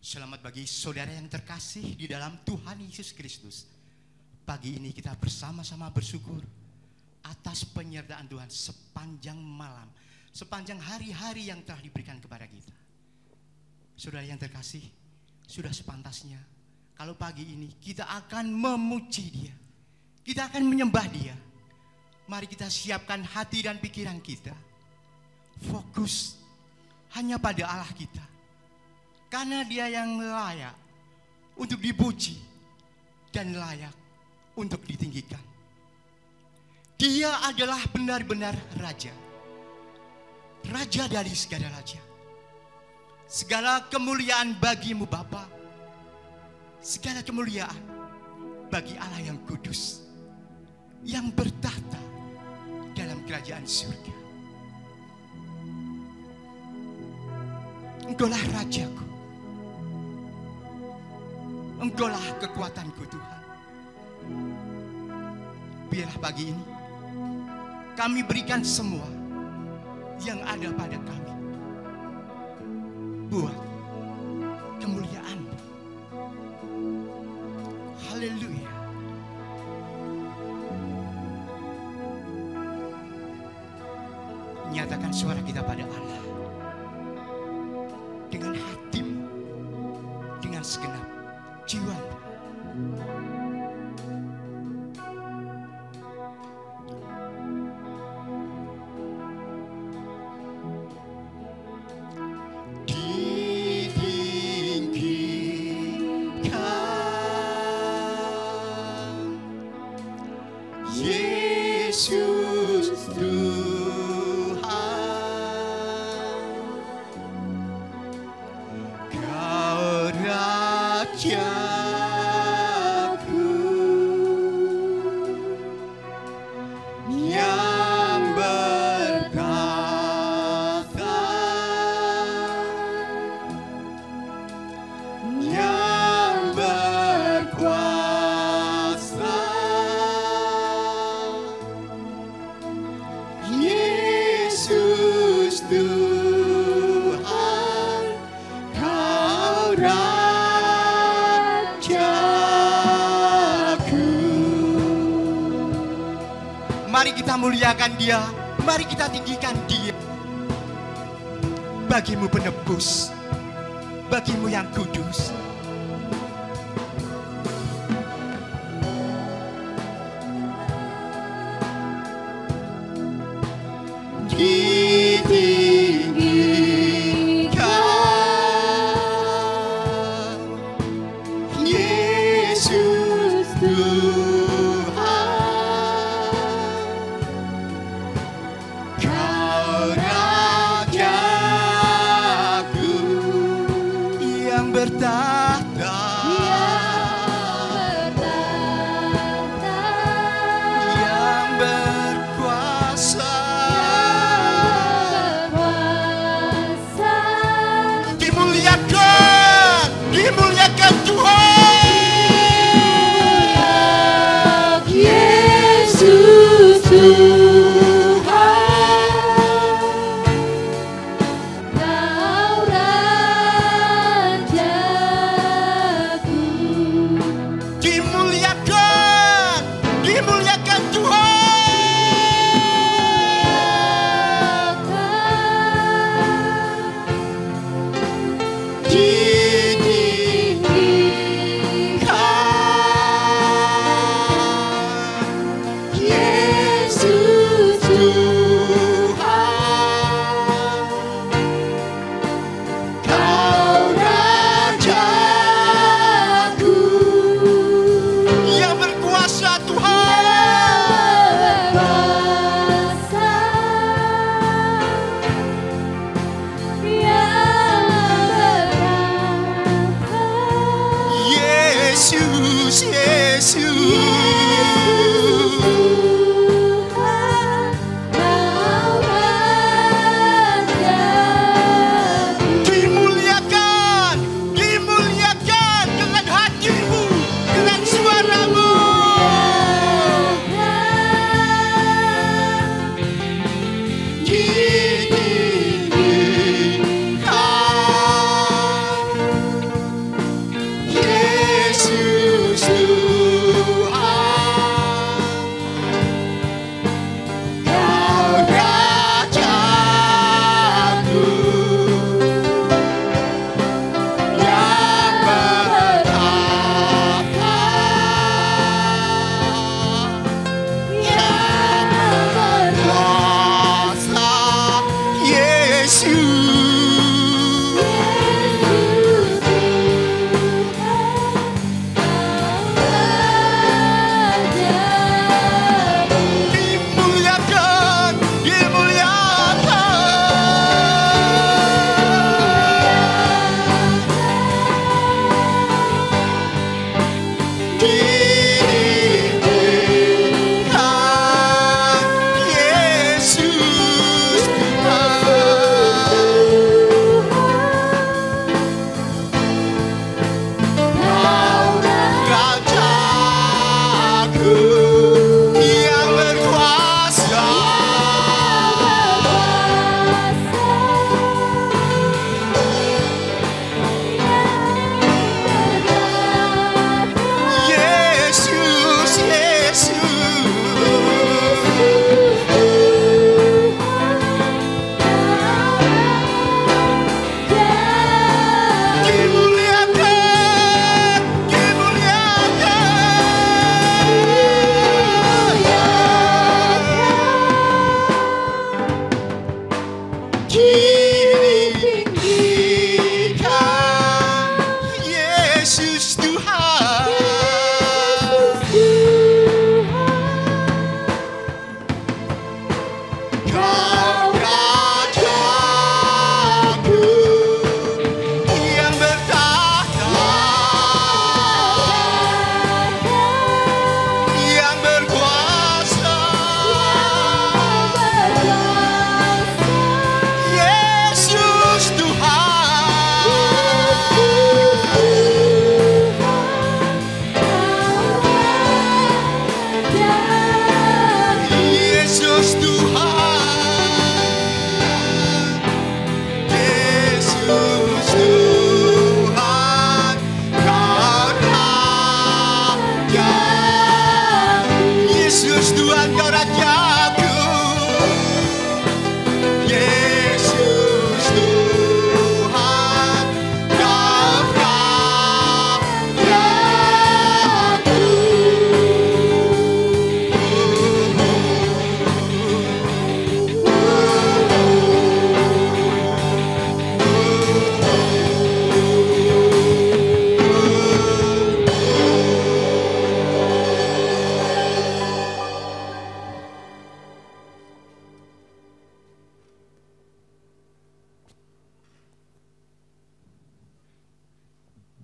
Selamat bagi saudara yang terkasih di dalam Tuhan Yesus Kristus. Pagi ini kita bersama-sama bersyukur atas penyertaan Tuhan sepanjang malam, sepanjang hari-hari yang telah diberikan kepada kita. Saudara yang terkasih, sudah sepantasnya kalau pagi ini kita akan memuji Dia, kita akan menyembah Dia. Mari kita siapkan hati dan pikiran kita, fokus hanya pada Allah kita, karena Dia yang layak untuk dipuji dan layak untuk ditinggikan. Dia adalah benar-benar Raja, Raja dari segala raja. Segala kemuliaan bagimu Bapa, segala kemuliaan bagi Allah yang kudus, yang bertahta dalam kerajaan surga. Engkaulah Rajaku, Engkaulah kekuatanku Tuhan. Biarlah pagi ini kami berikan semua yang ada pada kami buat kemuliaan-Mu. Haleluya. Nyatakan suara kita pada Allah dengan hatimu, dengan segenap jiwamu. Yesus Tuhan, Kau Rajaku yang berkata, yang berkuasa. Yesus Tuhan, Kau Rajaku. Mari kita muliakan Dia, mari kita tinggikan Dia. Bagimu penebus, bagimu yang kudus. Ditinggikan Yesus Tuhan, Kau Rajaku yang bertahta, yang berkuasa.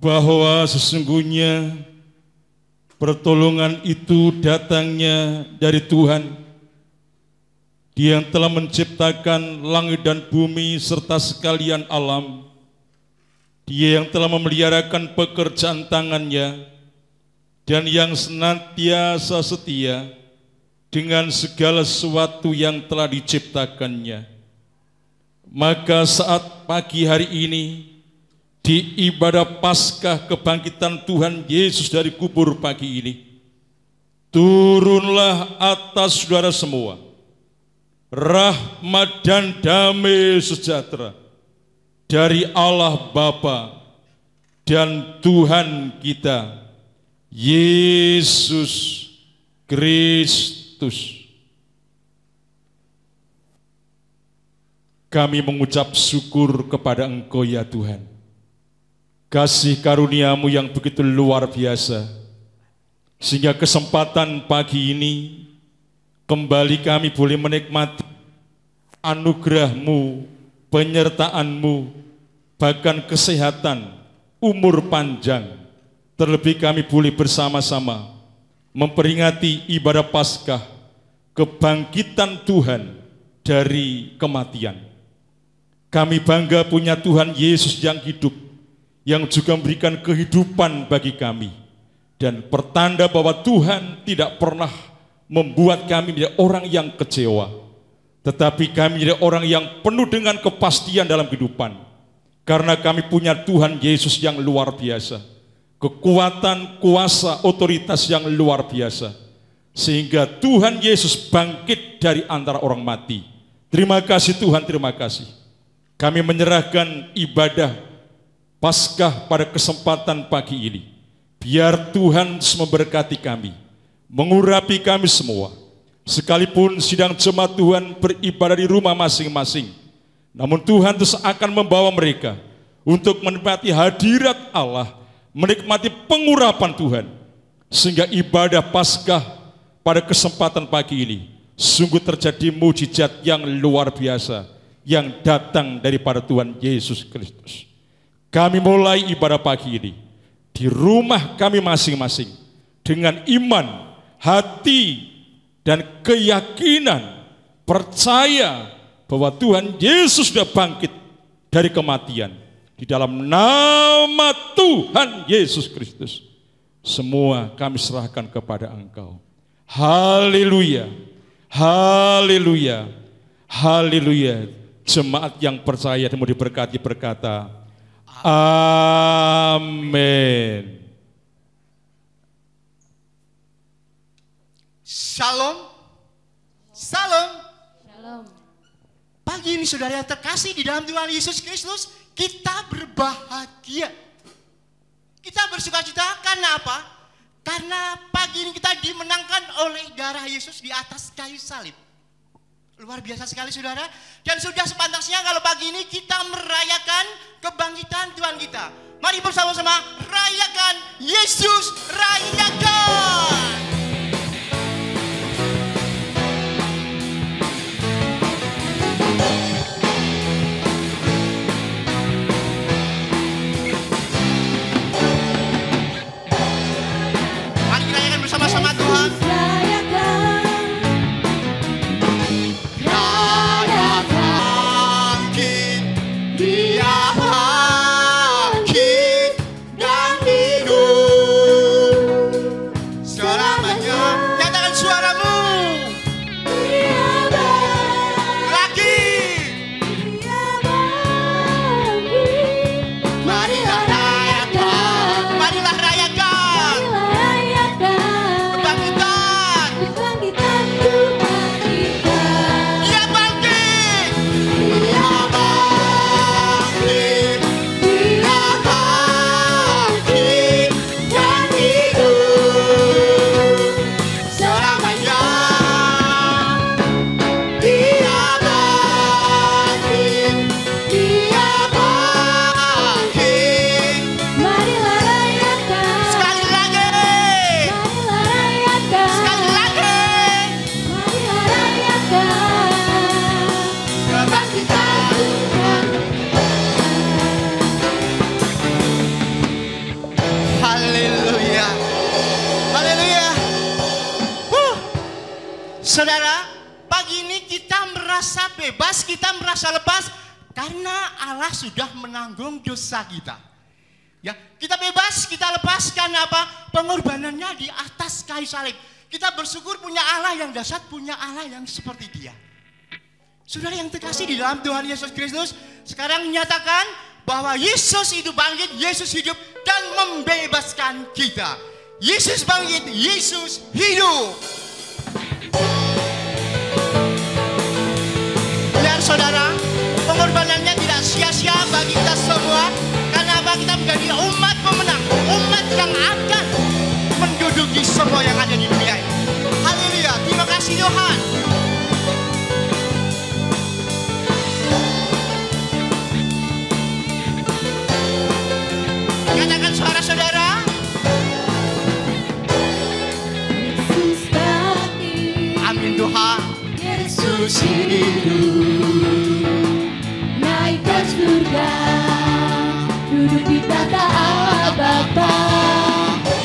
bahwa sesungguhnya pertolongan itu datangnya dari Tuhan. Dia yang telah menciptakan langit dan bumi serta sekalian alam. Dia yang telah memeliharakan pekerjaan tangannya dan yang senantiasa setia dengan segala sesuatu yang telah diciptakannya. Maka saat pagi hari ini di ibadah Paskah kebangkitan Tuhan Yesus dari kubur pagi ini, turunlah atas saudara semua rahmat dan damai sejahtera dari Allah Bapa dan Tuhan kita Yesus Kristus. Kami mengucap syukur kepada Engkau ya Tuhan. Kasih karuniamu yang begitu luar biasa, sehingga kesempatan pagi ini kembali kami boleh menikmati anugerah-Mu, penyertaan-Mu, bahkan kesehatan, umur panjang. Terlebih kami boleh bersama-sama memperingati ibadah Paskah, kebangkitan Tuhan dari kematian. Kami bangga punya Tuhan Yesus yang hidup, yang juga memberikan kehidupan bagi kami. Dan pertanda bahwa Tuhan tidak pernah membuat kami menjadi orang yang kecewa, tetapi kami menjadi orang yang penuh dengan kepastian dalam kehidupan, karena kami punya Tuhan Yesus yang luar biasa, kekuatan, kuasa, otoritas yang luar biasa, sehingga Tuhan Yesus bangkit dari antara orang mati. Terima kasih Tuhan, terima kasih. Kami menyerahkan ibadah Paskah pada kesempatan pagi ini. Biar Tuhan memberkati kami, mengurapi kami semua. Sekalipun sidang jemaat Tuhan beribadah di rumah masing-masing, namun Tuhan terus akan membawa mereka untuk menikmati hadirat Allah, menikmati pengurapan Tuhan, sehingga ibadah Paskah pada kesempatan pagi ini sungguh terjadi mujizat yang luar biasa yang datang daripada Tuhan Yesus Kristus. Kami mulai ibadah pagi ini di rumah kami masing-masing dengan iman, hati, dan keyakinan, percaya bahwa Tuhan Yesus sudah bangkit dari kematian. Di dalam nama Tuhan Yesus Kristus, semua kami serahkan kepada Engkau. Haleluya, haleluya, haleluya. Jemaat yang percaya dan mau diberkati berkata, amin. Shalom. Shalom. Shalom. Pagi ini saudara yang terkasih di dalam Tuhan Yesus Kristus, kita berbahagia. Kita bersukacita karena apa? Karena pagi ini kita dimenangkan oleh darah Yesus di atas kayu salib. Luar biasa sekali saudara. Dan sudah sepantasnya kalau pagi ini kita merayakan kebangkitan Tuhan kita. Mari bersama-sama rayakan Yesus, rayakan. Mari kita rayakan bersama-sama Tuhan. saudara, pagi ini kita merasa bebas, kita merasa lepas karena Allah sudah menanggung dosa kita. Ya, kita bebas, kita lepas karena apa? Pengorbanannya di atas kayu salib. Kita bersyukur punya Allah yang dahsyat, punya Allah yang seperti Dia. Saudara yang terkasih di dalam Tuhan Yesus Kristus, sekarang menyatakan bahwa Yesus itu bangkit, Yesus hidup dan membebaskan kita. Yesus bangkit, Yesus hidup. Lihat saudara, pengorbanannya tidak sia-sia bagi kita semua. Karena apa? Kita menjadi umat pemenang, umat yang akan menduduki semua yang ada di dunia ini. Haleluya, terima kasih Tuhan. Katakan suara saudara. Yesus bangkit, Amin Tuhan. Yesus hidup, naik ke surga, duduk di tata Allah Bapa.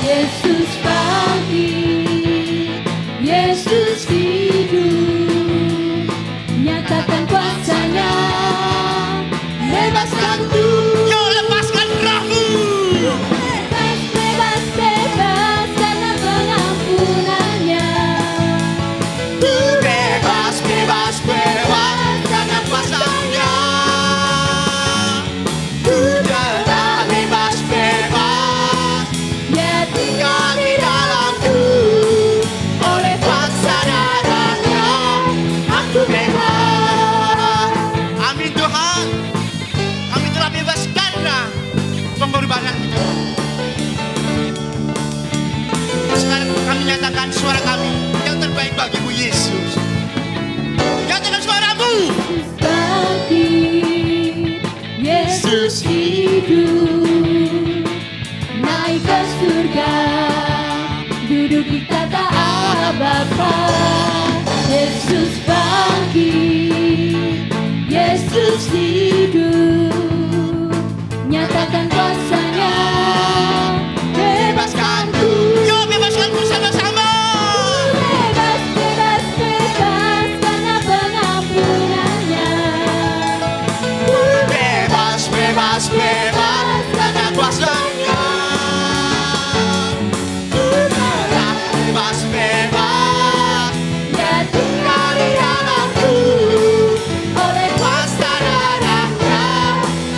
Yesus bangkit, Yesus hidup, nyatakan kuasa-Nya, bebaskan tuh. Yuk lepaskan rohmu. Bebas, bebas, bebas karena pengampunannya. Ku bebas, bebas, bebas karena kuasa-Nya. Ku telah bebas, bebas. Ya Tinggal di dalamku. Oleh kuasa darah-Nya aku bebas. Amin Tuhan. Kami telah bebas karena pengorbanan itu. Sekarang kami nyatakan suara kami yang terbaik bagimu Yesus. Nyatakan suaramu. bangkit, Yesus hidup, naik ke surga, duduk di tata Allah Bapa. Yesus bangkit, Yesus hidup, nyatakan kuasa-Nya, bebaskan ku. Yuk bebaskan bersama-sama. Bebas, bebas, bebas karena pengampunannya. Bebas, bebas, bebas karena kuasa-Nya. Ku telah bebas, bebas. Ya Tinggal di dalamku. oleh Kuasa darah-Nya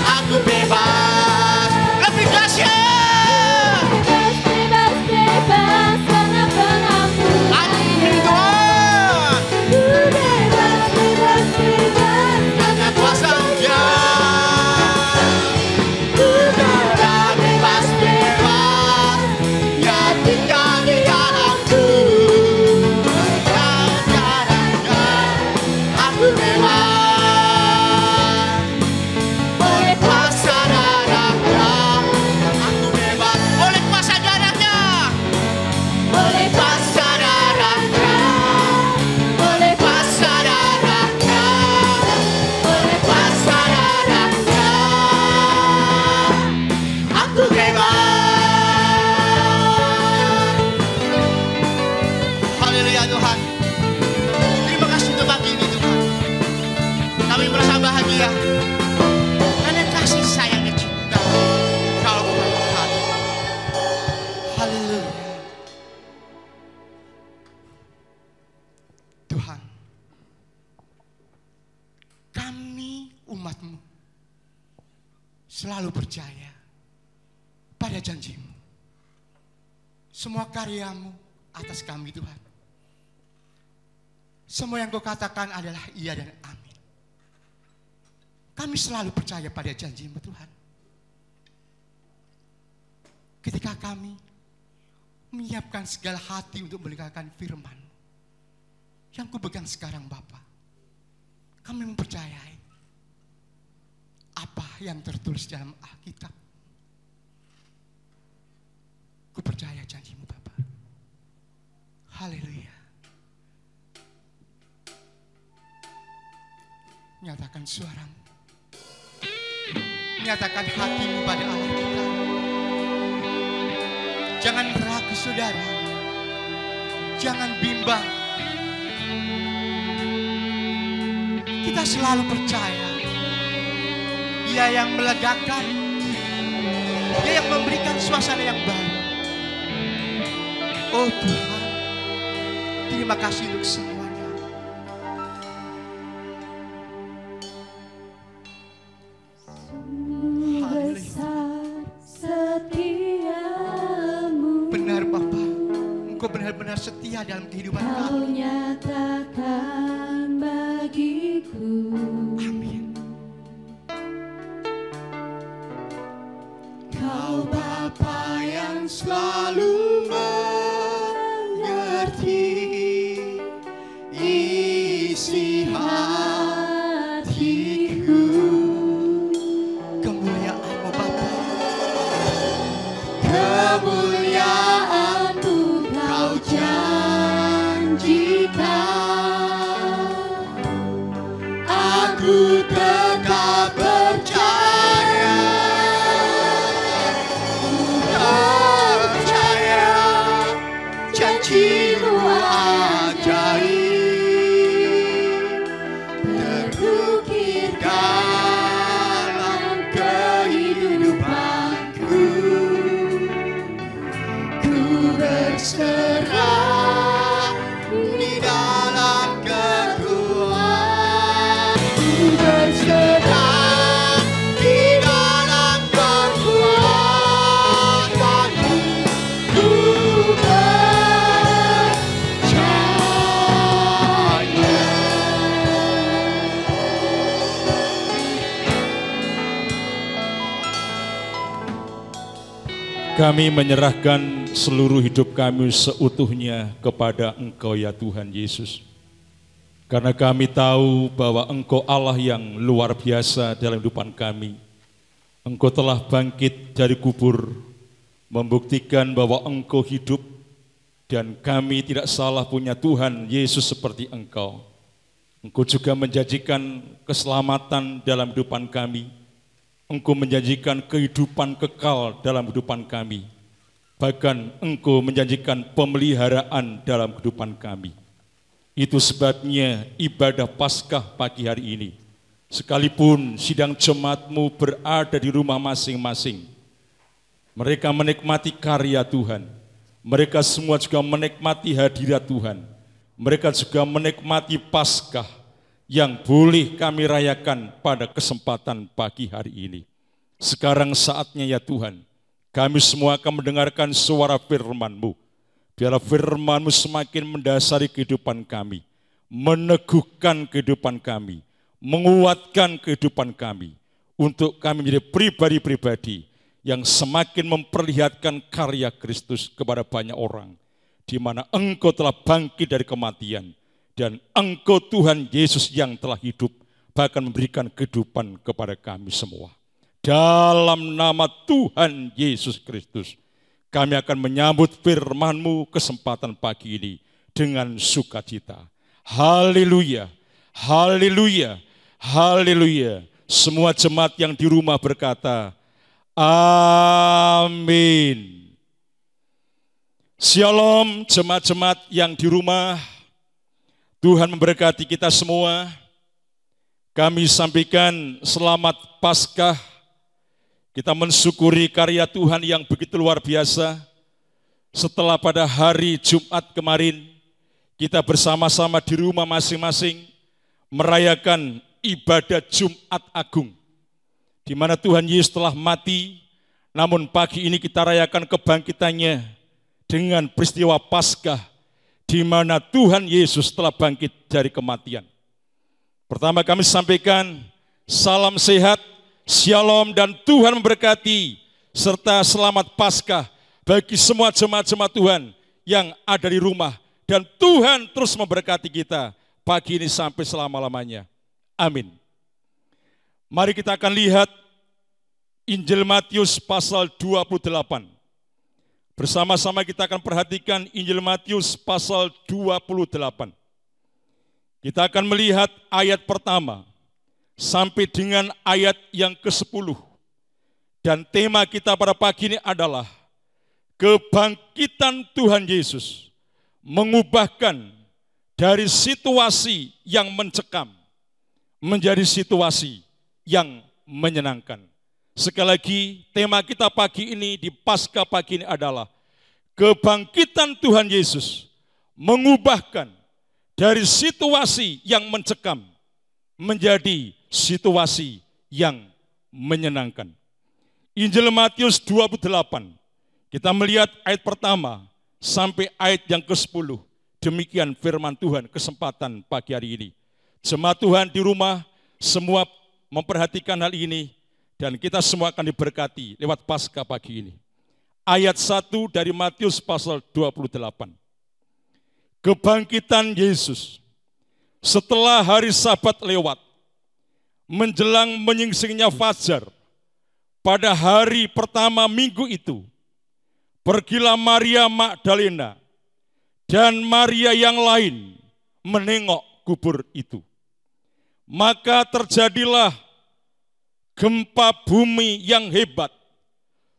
aku bebas. Lebih dahsyat. bebas, bebas, bebas karena Amin pengampunannya. Tuhan. Bebas, bebas, bebas Karena kuasa-Nya. Ku telah bebas, bebas. Ya tinggal di dalamku. Darah-Nya aku bebas. Oleh kuasa darah-Nya aku bebas. Oleh kuasa darah-Nya. oleh Kuasa darah-Nya. oleh Kuasa darah-Nya. oleh Kuasa darah-Nya aku bebas. Haleluya Tuhan. Terima kasih untuk pagi ini Tuhan. Kami merasa bahagia karena kasih sayang dan cinta Kau kepada kami. Haleluya. Tuhan, kami umat-Mu selalu percaya pada janji-Mu. Semua karya-Mu atas kami Tuhan. Semua yang Kau katakan adalah iya dan amin. Kami selalu percaya pada janji-Mu Tuhan. Ketika kami menyiapkan segala hati untuk mendengarkan firman yang kupegang sekarang Bapa, kami mempercayai apa yang tertulis dalam Alkitab. Ku percaya janji-Mu Bapa. Haleluya. Nyatakan suara-Mu. Nyatakan hati-Mu pada Allah kita. Jangan ragu saudara. Jangan bimbang. Kita selalu percaya Dia yang melegakan, Dia yang memberikan suasana yang baru. Oh Tuhan, terima kasih untuk semuanya. Besar setiamu, Benar Bapa, Engkau benar-benar setia dalam kehidupan Kau kami. nyatakan bagiku. Amin. Kau Bapa yang selalu mengerti isi hatiku. Kemuliaan-Mu Bapa, kemuliaan-Mu Kau janjikan. aku tetap percaya, janji-Mu ajaib terukir dalam kehidupanku. Ku berserah di dalam kekuatan, ku berserah di dalam kekuatan-Mu. Ku Kami menyerahkan seluruh hidup kami seutuhnya kepada Engkau ya Tuhan Yesus. Karena kami tahu bahwa Engkau Allah yang luar biasa dalam kehidupan kami. Engkau telah bangkit dari kubur, membuktikan bahwa Engkau hidup, dan kami tidak salah punya Tuhan Yesus seperti Engkau. Engkau juga menjanjikan keselamatan dalam kehidupan kami. Engkau menjanjikan kehidupan kekal dalam kehidupan kami. Bahkan Engkau menjanjikan pemeliharaan dalam kehidupan kami. Itu sebabnya ibadah Paskah pagi hari ini, sekalipun sidang jemaat-Mu berada di rumah masing-masing, mereka menikmati karya Tuhan. Mereka semua juga menikmati hadirat Tuhan. Mereka juga menikmati Paskah yang boleh kami rayakan pada kesempatan pagi hari ini. Sekarang saatnya ya Tuhan, kami semua akan mendengarkan suara firman-Mu. Biarlah firman-Mu semakin mendasari kehidupan kami, meneguhkan kehidupan kami, menguatkan kehidupan kami, untuk kami menjadi pribadi-pribadi yang semakin memperlihatkan karya Kristus kepada banyak orang, di mana Engkau telah bangkit dari kematian, dan Engkau Tuhan Yesus yang telah hidup, bahkan memberikan kehidupan kepada kami semua. Dalam nama Tuhan Yesus Kristus, kami akan menyambut firman-Mu kesempatan pagi ini dengan sukacita. Haleluya, haleluya, haleluya. Semua jemaat yang di rumah berkata, amin. Shalom jemaat-jemaat yang di rumah. Tuhan memberkati kita semua. Kami sampaikan selamat Paskah. Kita mensyukuri karya Tuhan yang begitu luar biasa. Setelah pada hari Jumat kemarin, kita bersama-sama di rumah masing-masing merayakan ibadah Jumat Agung, di mana Tuhan Yesus telah mati, namun pagi ini kita rayakan kebangkitannya dengan peristiwa Paskah, di mana Tuhan Yesus telah bangkit dari kematian. Pertama kami sampaikan salam sehat, shalom, dan Tuhan memberkati, serta selamat Paskah bagi semua jemaat-jemaat Tuhan yang ada di rumah. Dan Tuhan terus memberkati kita pagi ini sampai selama-lamanya. Amin. Mari kita akan lihat Injil Matius pasal 28. Bersama-sama kita akan perhatikan Injil Matius pasal 28. Kita akan melihat ayat pertama sampai dengan ayat yang ke-10. Dan tema kita pada pagi ini adalah kebangkitan Tuhan Yesus mengubahkan dari situasi yang mencekam menjadi situasi yang menyenangkan. Sekali lagi, tema kita pagi ini di Paskah pagi ini adalah kebangkitan Tuhan Yesus mengubahkan dari situasi yang mencekam menjadi situasi yang menyenangkan. Injil Matius 28, kita melihat ayat pertama sampai ayat yang ke-10. Demikian firman Tuhan kesempatan pagi hari ini. Jemaat Tuhan di rumah semua memperhatikan hal ini dan kita semua akan diberkati lewat Paskah pagi ini. Ayat 1 dari Matius pasal 28. Kebangkitan Yesus. Setelah hari Sabat lewat, menjelang menyingsingnya fajar, pada hari pertama minggu itu, pergilah Maria Magdalena dan Maria yang lain menengok kubur itu. Maka terjadilah gempa bumi yang hebat,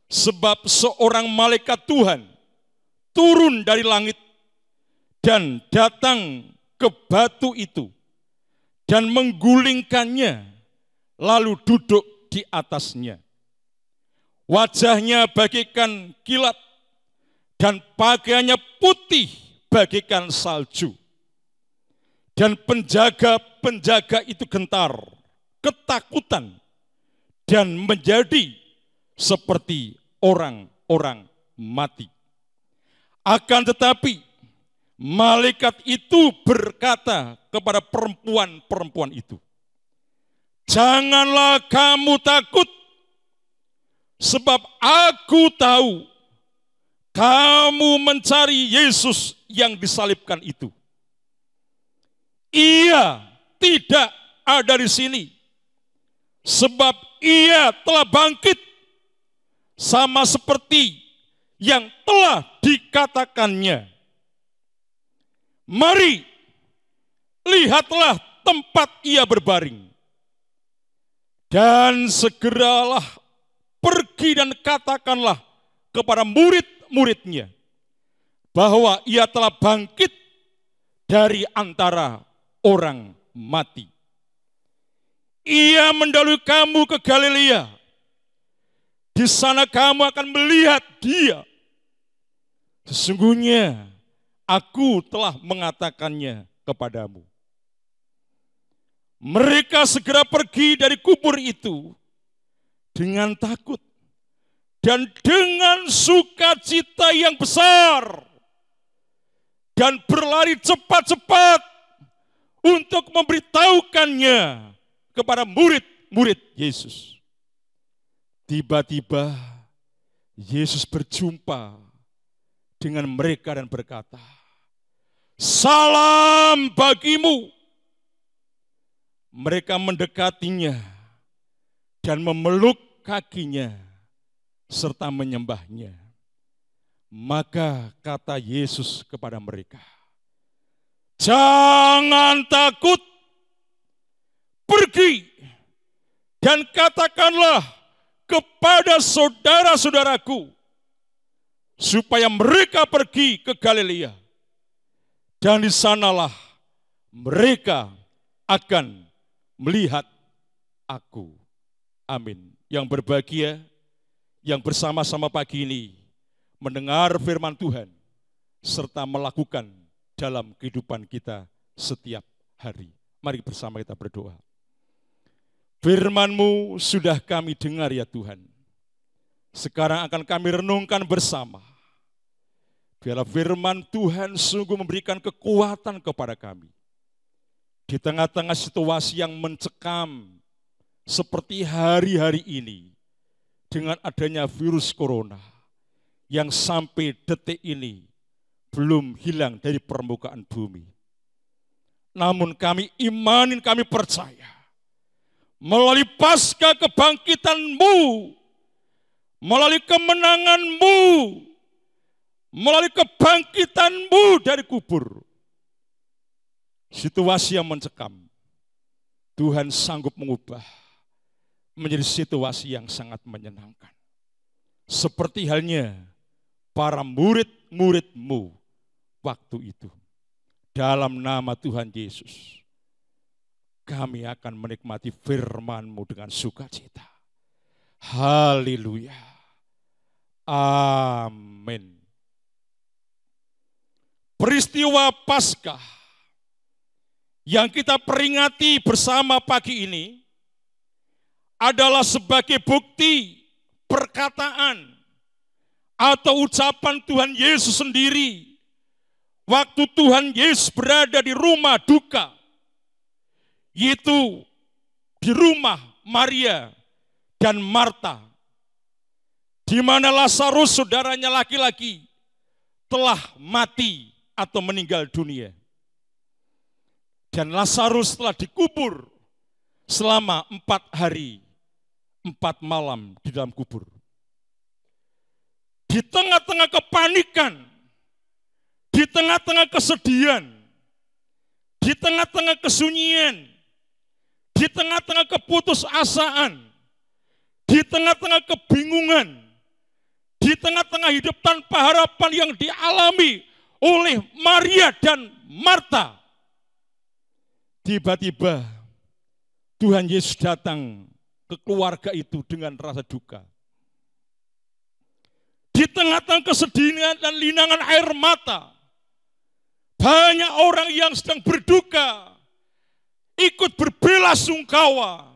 sebab seorang malaikat Tuhan turun dari langit dan datang ke batu itu dan menggulingkannya, lalu duduk di atasnya. Wajahnya bagaikan kilat dan pakaiannya putih bagaikan salju. Dan penjaga-penjaga itu gentar, ketakutan, dan menjadi seperti orang-orang mati. Akan tetapi, malaikat itu berkata kepada perempuan-perempuan itu, "Janganlah kamu takut, sebab aku tahu kamu mencari Yesus yang disalibkan itu. Ia tidak ada di sini, sebab ia telah bangkit sama seperti yang telah dikatakannya. Mari, lihatlah tempat ia berbaring. Dan segeralah pergi dan katakanlah kepada murid-muridnya bahwa ia telah bangkit dari antara orang mati. Ia mendahului kamu ke Galilea. Di sana kamu akan melihat dia. Sesungguhnya aku telah mengatakannya kepadamu." Mereka segera pergi dari kubur itu dengan takut dan dengan sukacita yang besar, dan berlari cepat-cepat untuk memberitahukannya kepada murid-murid Yesus. Tiba-tiba Yesus berjumpa dengan mereka dan berkata, "Salam bagimu." Mereka mendekatinya dan memeluk kakinya serta menyembahnya. Maka kata Yesus kepada mereka, "Jangan takut, pergi dan katakanlah kepada saudara-saudaraku supaya mereka pergi ke Galilea, dan di sanalah mereka akan melihat aku." Amin. Yang berbahagia, yang bersama-sama pagi ini mendengar firman Tuhan serta melakukan dalam kehidupan kita setiap hari. Mari bersama kita berdoa. Firman-Mu sudah kami dengar ya Tuhan. Sekarang akan kami renungkan bersama. Biarlah firman Tuhan sungguh memberikan kekuatan kepada kami. Di tengah-tengah situasi yang mencekam seperti hari-hari ini dengan adanya virus corona yang sampai detik ini belum hilang dari permukaan bumi. Namun kami imanin, kami percaya melalui Paskah kebangkitan-Mu, melalui kemenangan-Mu, melalui kebangkitan-Mu dari kubur, situasi yang mencekam, Tuhan sanggup mengubah menjadi situasi yang sangat menyenangkan. Seperti halnya para murid-murid-Mu waktu itu. dalam nama Tuhan Yesus, kami akan menikmati firman-Mu dengan sukacita. Haleluya. Amin. Peristiwa Paskah yang kita peringati bersama pagi ini adalah sebagai bukti perkataan atau ucapan Tuhan Yesus sendiri waktu Tuhan Yesus berada di rumah duka, yaitu di rumah Maria dan Marta, di mana Lazarus saudaranya laki-laki telah mati atau meninggal dunia. Dan Lazarus telah dikubur selama 4 hari, 4 malam di dalam kubur. Di tengah-tengah kepanikan, di tengah-tengah kesedihan, di tengah-tengah kesunyian, di tengah-tengah keputusasaan, di tengah-tengah kebingungan, di tengah-tengah hidup tanpa harapan yang dialami oleh Maria dan Marta, tiba-tiba Tuhan Yesus datang ke keluarga itu dengan rasa duka. Di tengah-tengah kesedihan dan linangan air mata, banyak orang yang sedang berduka ikut berbelasungkawa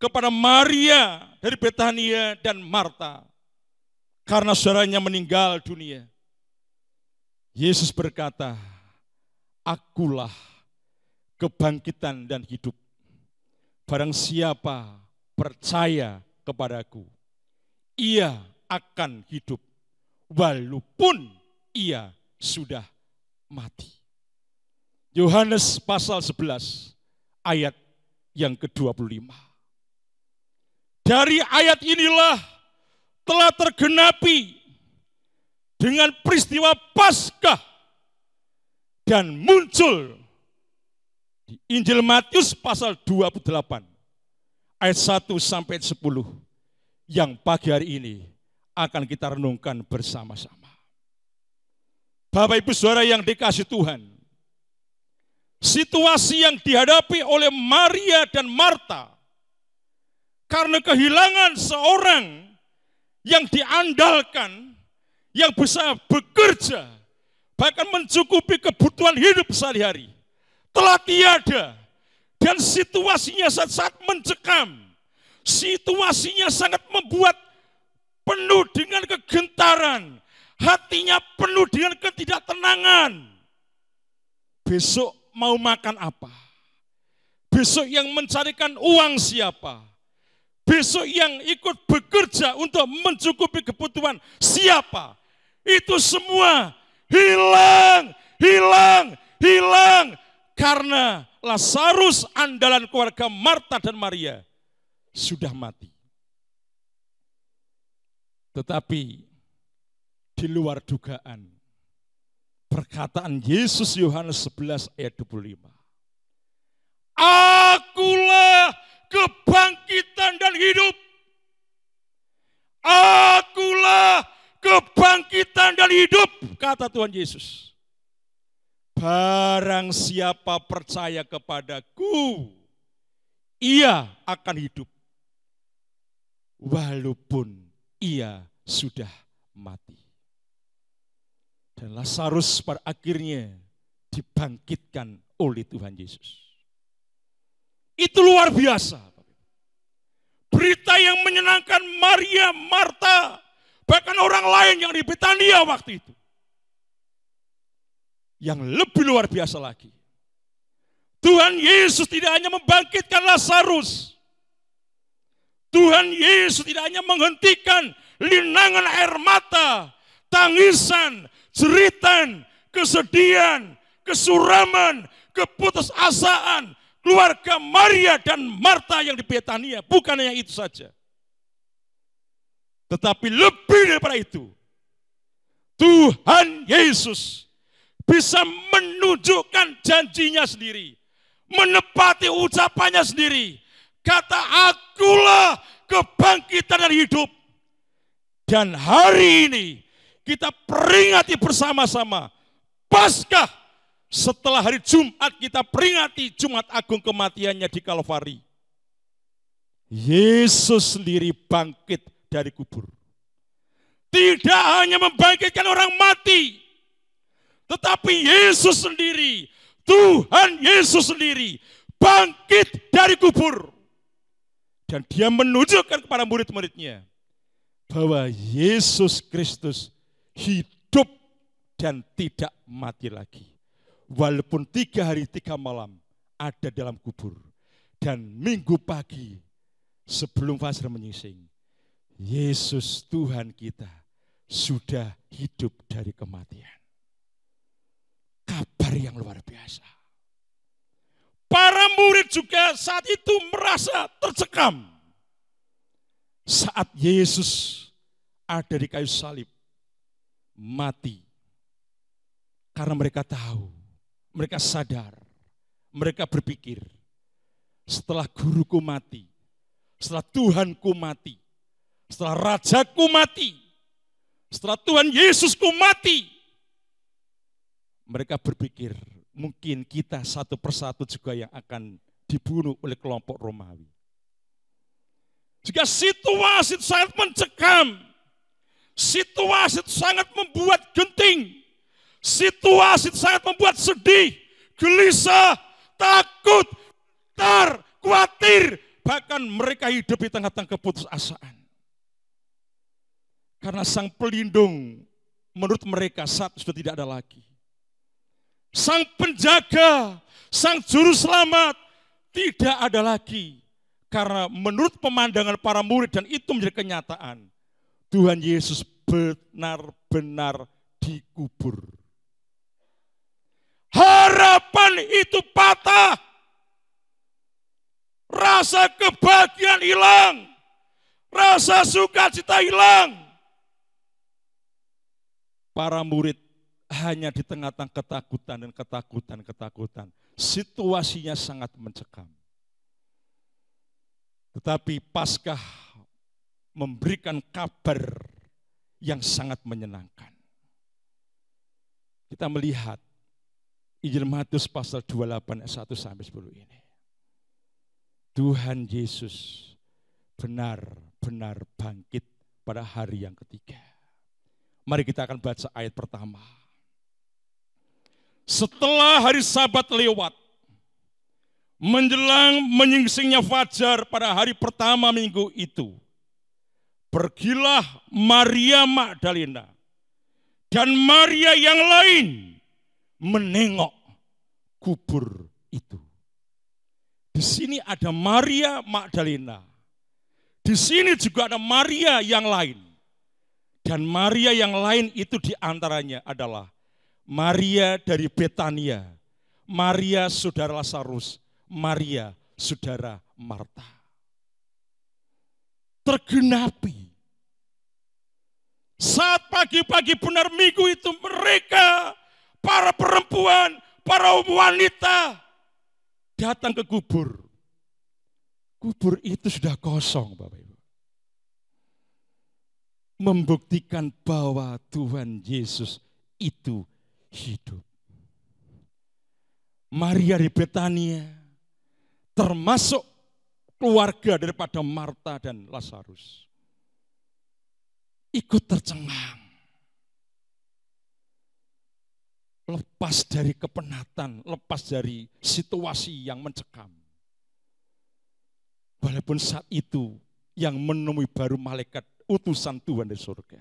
kepada Maria dari Betania dan Marta karena saudaranya meninggal dunia. Yesus berkata, "Akulah kebangkitan dan hidup. Barang siapa percaya kepadaku, ia akan hidup walaupun ia sudah mati." Yohanes pasal 11 ayat yang ke-25. Dari ayat inilah telah tergenapi dengan peristiwa Paskah dan muncul di Injil Matius pasal 28 ayat 1 sampai 10 yang pagi hari ini akan kita renungkan bersama-sama. Bapak Ibu Saudara yang dikasihi Tuhan, situasi yang dihadapi oleh Maria dan Marta karena kehilangan seorang yang diandalkan, yang bisa bekerja, bahkan mencukupi kebutuhan hidup sehari-hari, telah tiada. Dan situasinya sangat mencekam, situasinya sangat membuat penuh dengan kegentaran, hatinya penuh dengan ketidaktenangan. Besok mau makan apa? Besok yang mencarikan uang siapa? Besok yang ikut bekerja untuk mencukupi kebutuhan siapa? Itu semua hilang, hilang, hilang. Karena Lazarus andalan keluarga Marta dan Maria sudah mati. Tetapi di luar dugaan, perkataan Yesus Yohanes 11 ayat 25. Akulah kebangkitan dan hidup. Akulah kebangkitan dan hidup, kata Tuhan Yesus. Barang siapa percaya kepadaku, ia akan hidup walaupun ia sudah mati. Dan Lazarus pada akhirnya dibangkitkan oleh Tuhan Yesus. Itu luar biasa. Berita yang menyenangkan Maria, Marta, bahkan orang lain yang di Betania waktu itu. Yang lebih luar biasa lagi, Tuhan Yesus tidak hanya membangkitkan Lazarus. Tuhan Yesus tidak hanya menghentikan linangan air mata, tangisan, jeritan, kesedihan, kesuraman, keputusasaan keluarga Maria dan Marta yang di Betania. Bukan hanya itu saja, tetapi lebih daripada itu, Tuhan Yesus bisa menunjukkan janjinya sendiri, menepati ucapannya sendiri. Kata, akulah kebangkitan dan hidup. Dan hari ini kita peringati bersama-sama Paskah setelah hari Jumat kita peringati Jumat Agung kematiannya di Kalvari. Yesus sendiri bangkit dari kubur. Tidak hanya membangkitkan orang mati, tetapi Yesus sendiri, Tuhan Yesus sendiri bangkit dari kubur. Dan dia menunjukkan kepada murid-muridnya bahwa Yesus Kristus hidup dan tidak mati lagi. Walaupun 3 hari 3 malam ada dalam kubur. Dan minggu pagi sebelum fajar menyingsing, Yesus Tuhan kita sudah hidup dari kematian. Kabar yang luar biasa. Para murid juga saat itu merasa tercekam. Saat Yesus ada di kayu salib, mati. Karena mereka tahu, mereka sadar, mereka berpikir, setelah guruku mati, setelah Tuhanku mati, setelah Rajaku mati, setelah Tuhan Yesusku mati, mereka berpikir mungkin kita satu persatu juga yang akan dibunuh oleh kelompok Romawi. Jika situasi sangat mencekam, situasi sangat membuat genting, situasi sangat membuat sedih, gelisah, takut, khawatir, bahkan mereka hidup di tengah-tengah keputusasaan. Karena sang pelindung menurut mereka saat sudah tidak ada lagi. Sang penjaga, sang juru selamat tidak ada lagi. Karena menurut pemandangan para murid dan itu menjadi kenyataan, Tuhan Yesus benar-benar dikubur. Harapan itu patah. Rasa kebahagiaan hilang. Rasa sukacita hilang. Para murid hanya di tengah-tengah ketakutan. Situasinya sangat mencekam. Tetapi Paskah memberikan kabar yang sangat menyenangkan. Kita melihat Injil Matius pasal 28 ayat 1 sampai 10 ini. Tuhan Yesus benar-benar bangkit pada hari yang ketiga. Mari kita akan baca ayat pertama. Setelah hari Sabat lewat, menjelang menyingsingnya fajar pada hari pertama minggu itu, pergilah Maria Magdalena dan Maria yang lain menengok kubur itu. Di sini ada Maria Magdalena. Di sini juga ada Maria yang lain. Dan Maria yang lain itu diantaranya adalah Maria dari Betania, Maria saudara Lazarus, Maria saudara Marta. Tergenapi. Saat pagi-pagi benar minggu itu mereka, para perempuan, para wanita datang ke kubur. Kubur itu sudah kosong, Bapak Ibu. Membuktikan bahwa Tuhan Yesus itu hidup. Maria di Betania termasuk keluarga daripada Marta dan Lazarus ikut tercengang. Lepas dari kepenatan, lepas dari situasi yang mencekam. Walaupun saat itu yang menemui baru malaikat utusan Tuhan dari surga.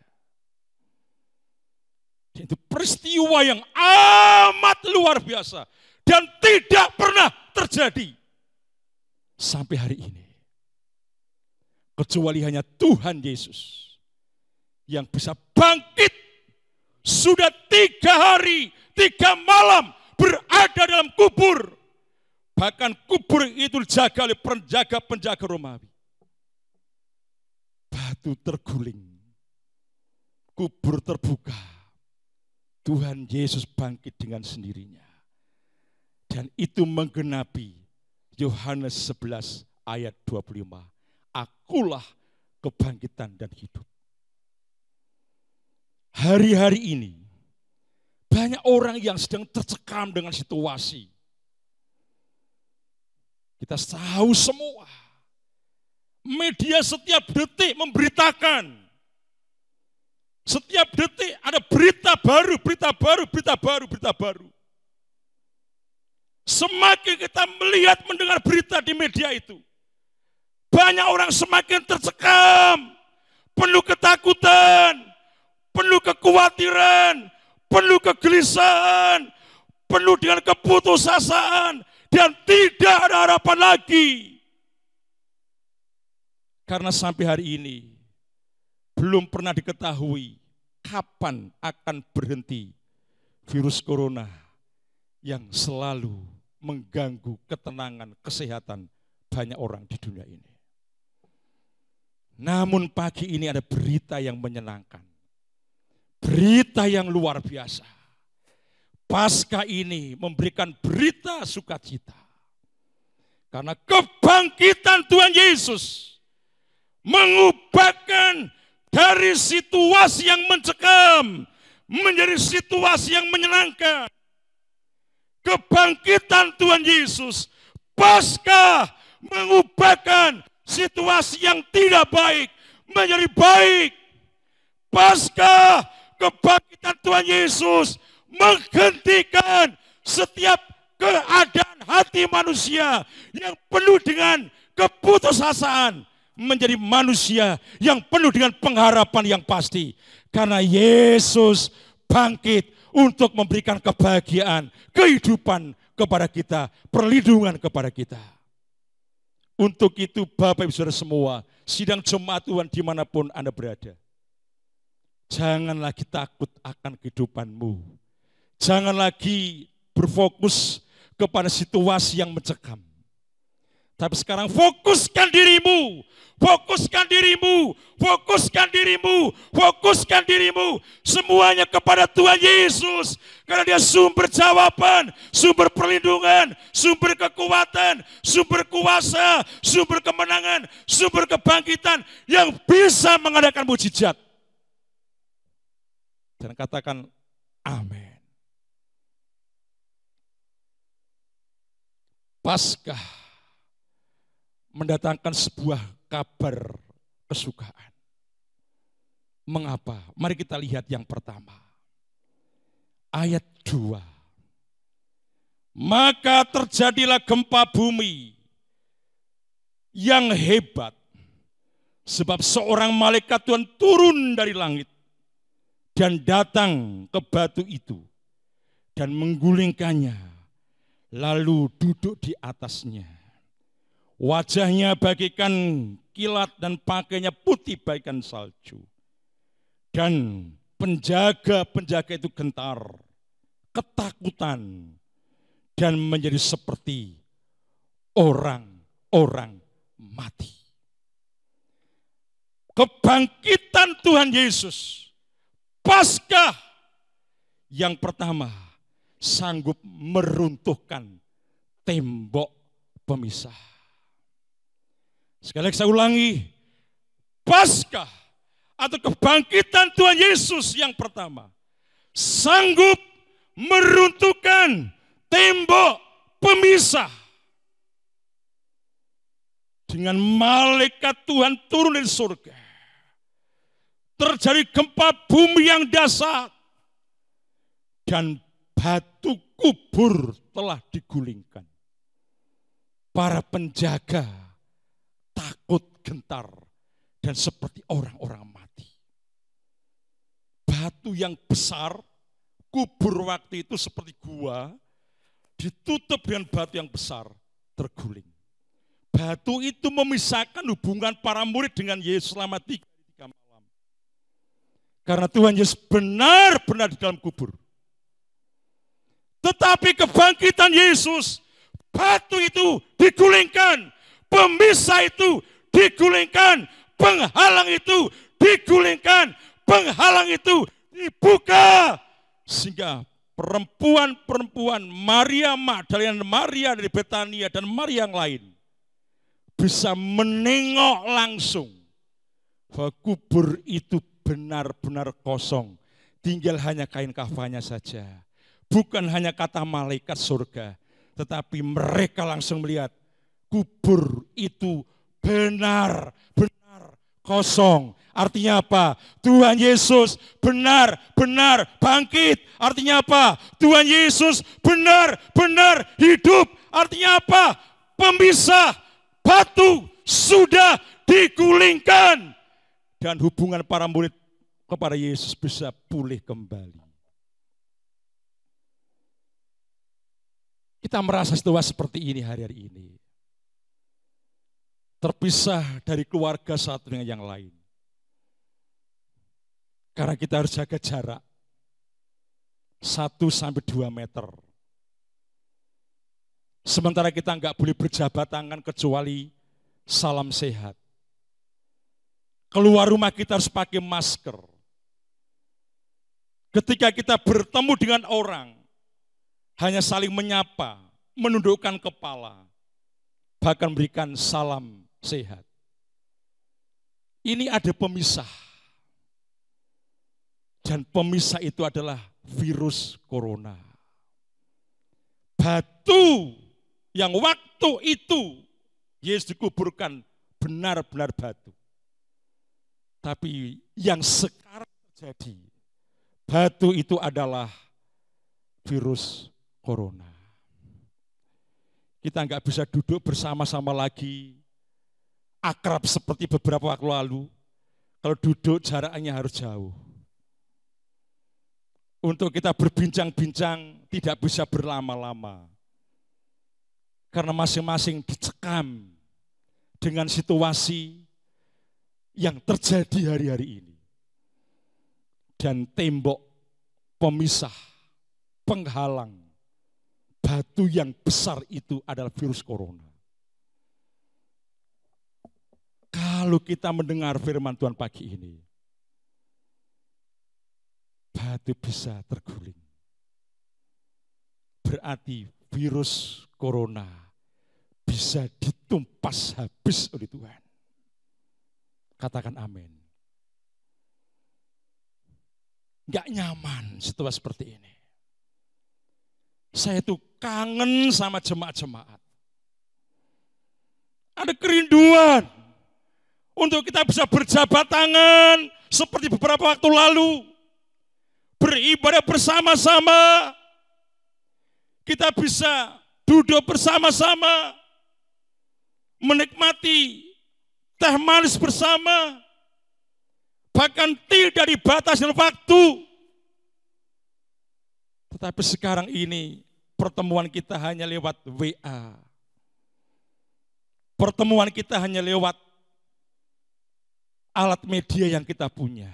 Itu peristiwa yang amat luar biasa dan tidak pernah terjadi sampai hari ini. Kecuali hanya Tuhan Yesus yang bisa bangkit sudah 3 hari, 3 malam berada dalam kubur. Bahkan kubur itu dijaga oleh penjaga-penjaga Romawi. Batu terguling, kubur terbuka, Tuhan Yesus bangkit dengan sendirinya. Dan itu menggenapi Yohanes 11 ayat 25. Akulah kebangkitan dan hidup. Hari-hari ini Banyak orang yang sedang tercekam dengan situasi. Kita tahu semua. Media setiap detik memberitakan. Setiap detik ada berita baru, berita baru, berita baru, berita baru. Semakin kita melihat, mendengar berita di media itu, banyak orang semakin tercekam, penuh ketakutan, penuh kekhawatiran, penuh kegelisahan, penuh dengan keputusasaan, dan tidak ada harapan lagi. Karena sampai hari ini belum pernah diketahui kapan akan berhenti virus corona yang selalu mengganggu ketenangan, kesehatan banyak orang di dunia ini. Namun pagi ini ada berita yang menyenangkan. Berita yang luar biasa. Paskah ini memberikan berita sukacita. Karena kebangkitan Tuhan Yesus mengubahkan dari situasi yang mencekam menjadi situasi yang menyenangkan. Kebangkitan Tuhan Yesus, Paskah mengubahkan situasi yang tidak baik menjadi baik. Paskah kebangkitan Tuhan Yesus menghentikan setiap keadaan hati manusia yang penuh dengan keputusasaan menjadi manusia yang penuh dengan pengharapan yang pasti. Karena Yesus bangkit untuk memberikan kebahagiaan, kehidupan kepada kita, perlindungan kepada kita. Untuk itu Bapak Ibu Saudara semua, sidang jemaat Tuhan dimanapun Anda berada, jangan lagi takut akan kehidupanmu. Jangan lagi berfokus kepada situasi yang mencekam. Tapi sekarang fokuskan dirimu, fokuskan dirimu, fokuskan dirimu, fokuskan dirimu. Semuanya kepada Tuhan Yesus. Karena Dia sumber jawaban, sumber perlindungan, sumber kekuatan, sumber kuasa, sumber kemenangan, sumber kebangkitan yang bisa mengadakan mujizat. Dan katakan amin. Paskah mendatangkan sebuah kabar kesukaan. Mengapa? Mari kita lihat yang pertama. Ayat 2. Maka terjadilah gempa bumi yang hebat. Sebab seorang malaikat Tuhan turun dari langit dan datang ke batu itu dan menggulingkannya. Lalu duduk di atasnya. Wajahnya bagaikan kilat dan pakainya putih bagaikan salju. Dan penjaga-penjaga itu gentar, ketakutan, dan menjadi seperti orang-orang mati. Kebangkitan Tuhan Yesus, Paskah yang pertama, sanggup meruntuhkan tembok pemisah. Sekali lagi saya ulangi, Paskah atau kebangkitan Tuhan Yesus yang pertama sanggup meruntuhkan tembok pemisah. Dengan malaikat Tuhan turun dari surga, terjadi gempa bumi yang dahsyat dan batu kubur telah digulingkan. Para penjaga takut, gentar, dan seperti orang-orang mati. Batu yang besar, kubur waktu itu seperti gua, ditutup dengan batu yang besar, terguling. Batu itu memisahkan hubungan para murid dengan Yesus selama 3 malam. Karena Tuhan Yesus benar-benar di dalam kubur. Tetapi kebangkitan Yesus, batu itu digulingkan, pemisah itu digulingkan, penghalang itu digulingkan, penghalang itu dibuka. Sehingga perempuan-perempuan Maria Magdalena, Maria dari Betania, dan Maria yang lain bisa menengok langsung bahwa kubur itu benar-benar kosong. tinggal hanya kain kafannya saja. Bukan hanya kata malaikat surga, tetapi mereka langsung melihat kubur itu benar-benar kosong. Artinya apa? Tuhan Yesus benar-benar bangkit. Artinya apa? Tuhan Yesus benar-benar hidup. Artinya apa? Pemisah batu sudah digulingkan. Dan hubungan para murid kepada Yesus bisa pulih kembali. Kita merasa situasi seperti ini hari-hari ini. Terpisah dari keluarga satu dengan yang lain. Karena kita harus jaga jarak 1-2 meter. Sementara kita enggak boleh berjabat tangan kecuali salam sehat. Keluar rumah kita harus pakai masker. Ketika kita bertemu dengan orang, hanya saling menyapa, menundukkan kepala, bahkan berikan salam sehat. Ini ada pemisah. Dan pemisah itu adalah virus corona. Batu yang waktu itu Yesus dikuburkan benar-benar batu. Tapi yang sekarang terjadi, batu itu adalah virus corona. Kita nggak bisa duduk bersama-sama lagi, akrab seperti beberapa waktu lalu. Kalau duduk jaraknya harus jauh. Untuk kita berbincang-bincang tidak bisa berlama-lama. Karena masing-masing dicekam dengan situasi yang terjadi hari-hari ini. Dan tembok pemisah, penghalang, batu yang besar itu adalah virus corona. Kalau kita mendengar firman Tuhan pagi ini, batu bisa terguling. Berarti virus corona bisa ditumpas habis oleh Tuhan. Katakan amin. Enggak nyaman situasi seperti ini. Saya tuh kangen sama jemaat-jemaat. Ada kerinduan untuk kita bisa berjabat tangan seperti beberapa waktu lalu. Beribadah bersama-sama. Kita bisa duduk bersama-sama. Menikmati teh manis bersama. Bahkan tidak dibatasi waktu. Tetapi sekarang ini pertemuan kita hanya lewat WA. Pertemuan kita hanya lewat alat media yang kita punya.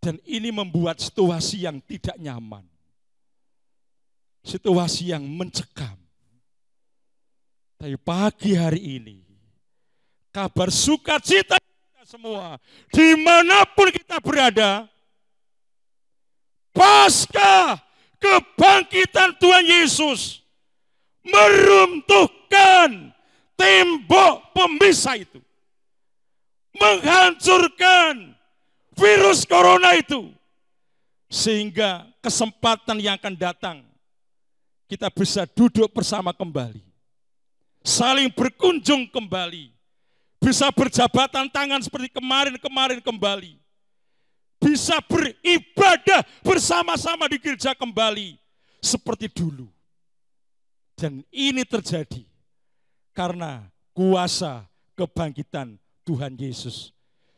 Dan ini membuat situasi yang tidak nyaman. Situasi yang mencekam. Tapi pagi hari ini, kabar sukacita kita semua, dimanapun kita berada, pasca kebangkitan Tuhan Yesus meruntuhkan tembok pemisah itu. Menghancurkan virus corona itu. Sehingga kesempatan yang akan datang, kita bisa duduk bersama kembali. Saling berkunjung kembali. Bisa berjabatan tangan seperti kemarin-kemarin kembali. Bisa beribadah bersama-sama di gereja kembali. Seperti dulu. Dan ini terjadi karena kuasa kebangkitan Tuhan Yesus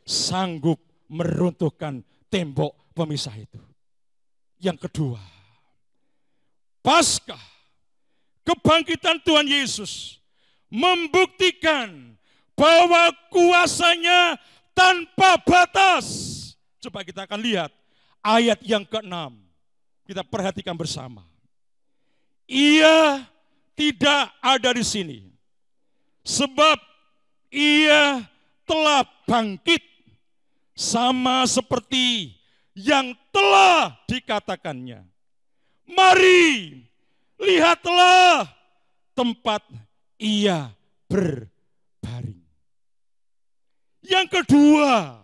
sanggup meruntuhkan tembok pemisah itu. Yang kedua, pasca kebangkitan Tuhan Yesus membuktikan bahwa kuasanya tanpa batas. Coba kita akan lihat ayat yang ke-6. Kita perhatikan bersama. Ia tidak ada di sini. Sebab ia telah bangkit sama seperti yang telah dikatakannya. Mari, lihatlah tempat ia berbaring. Yang kedua,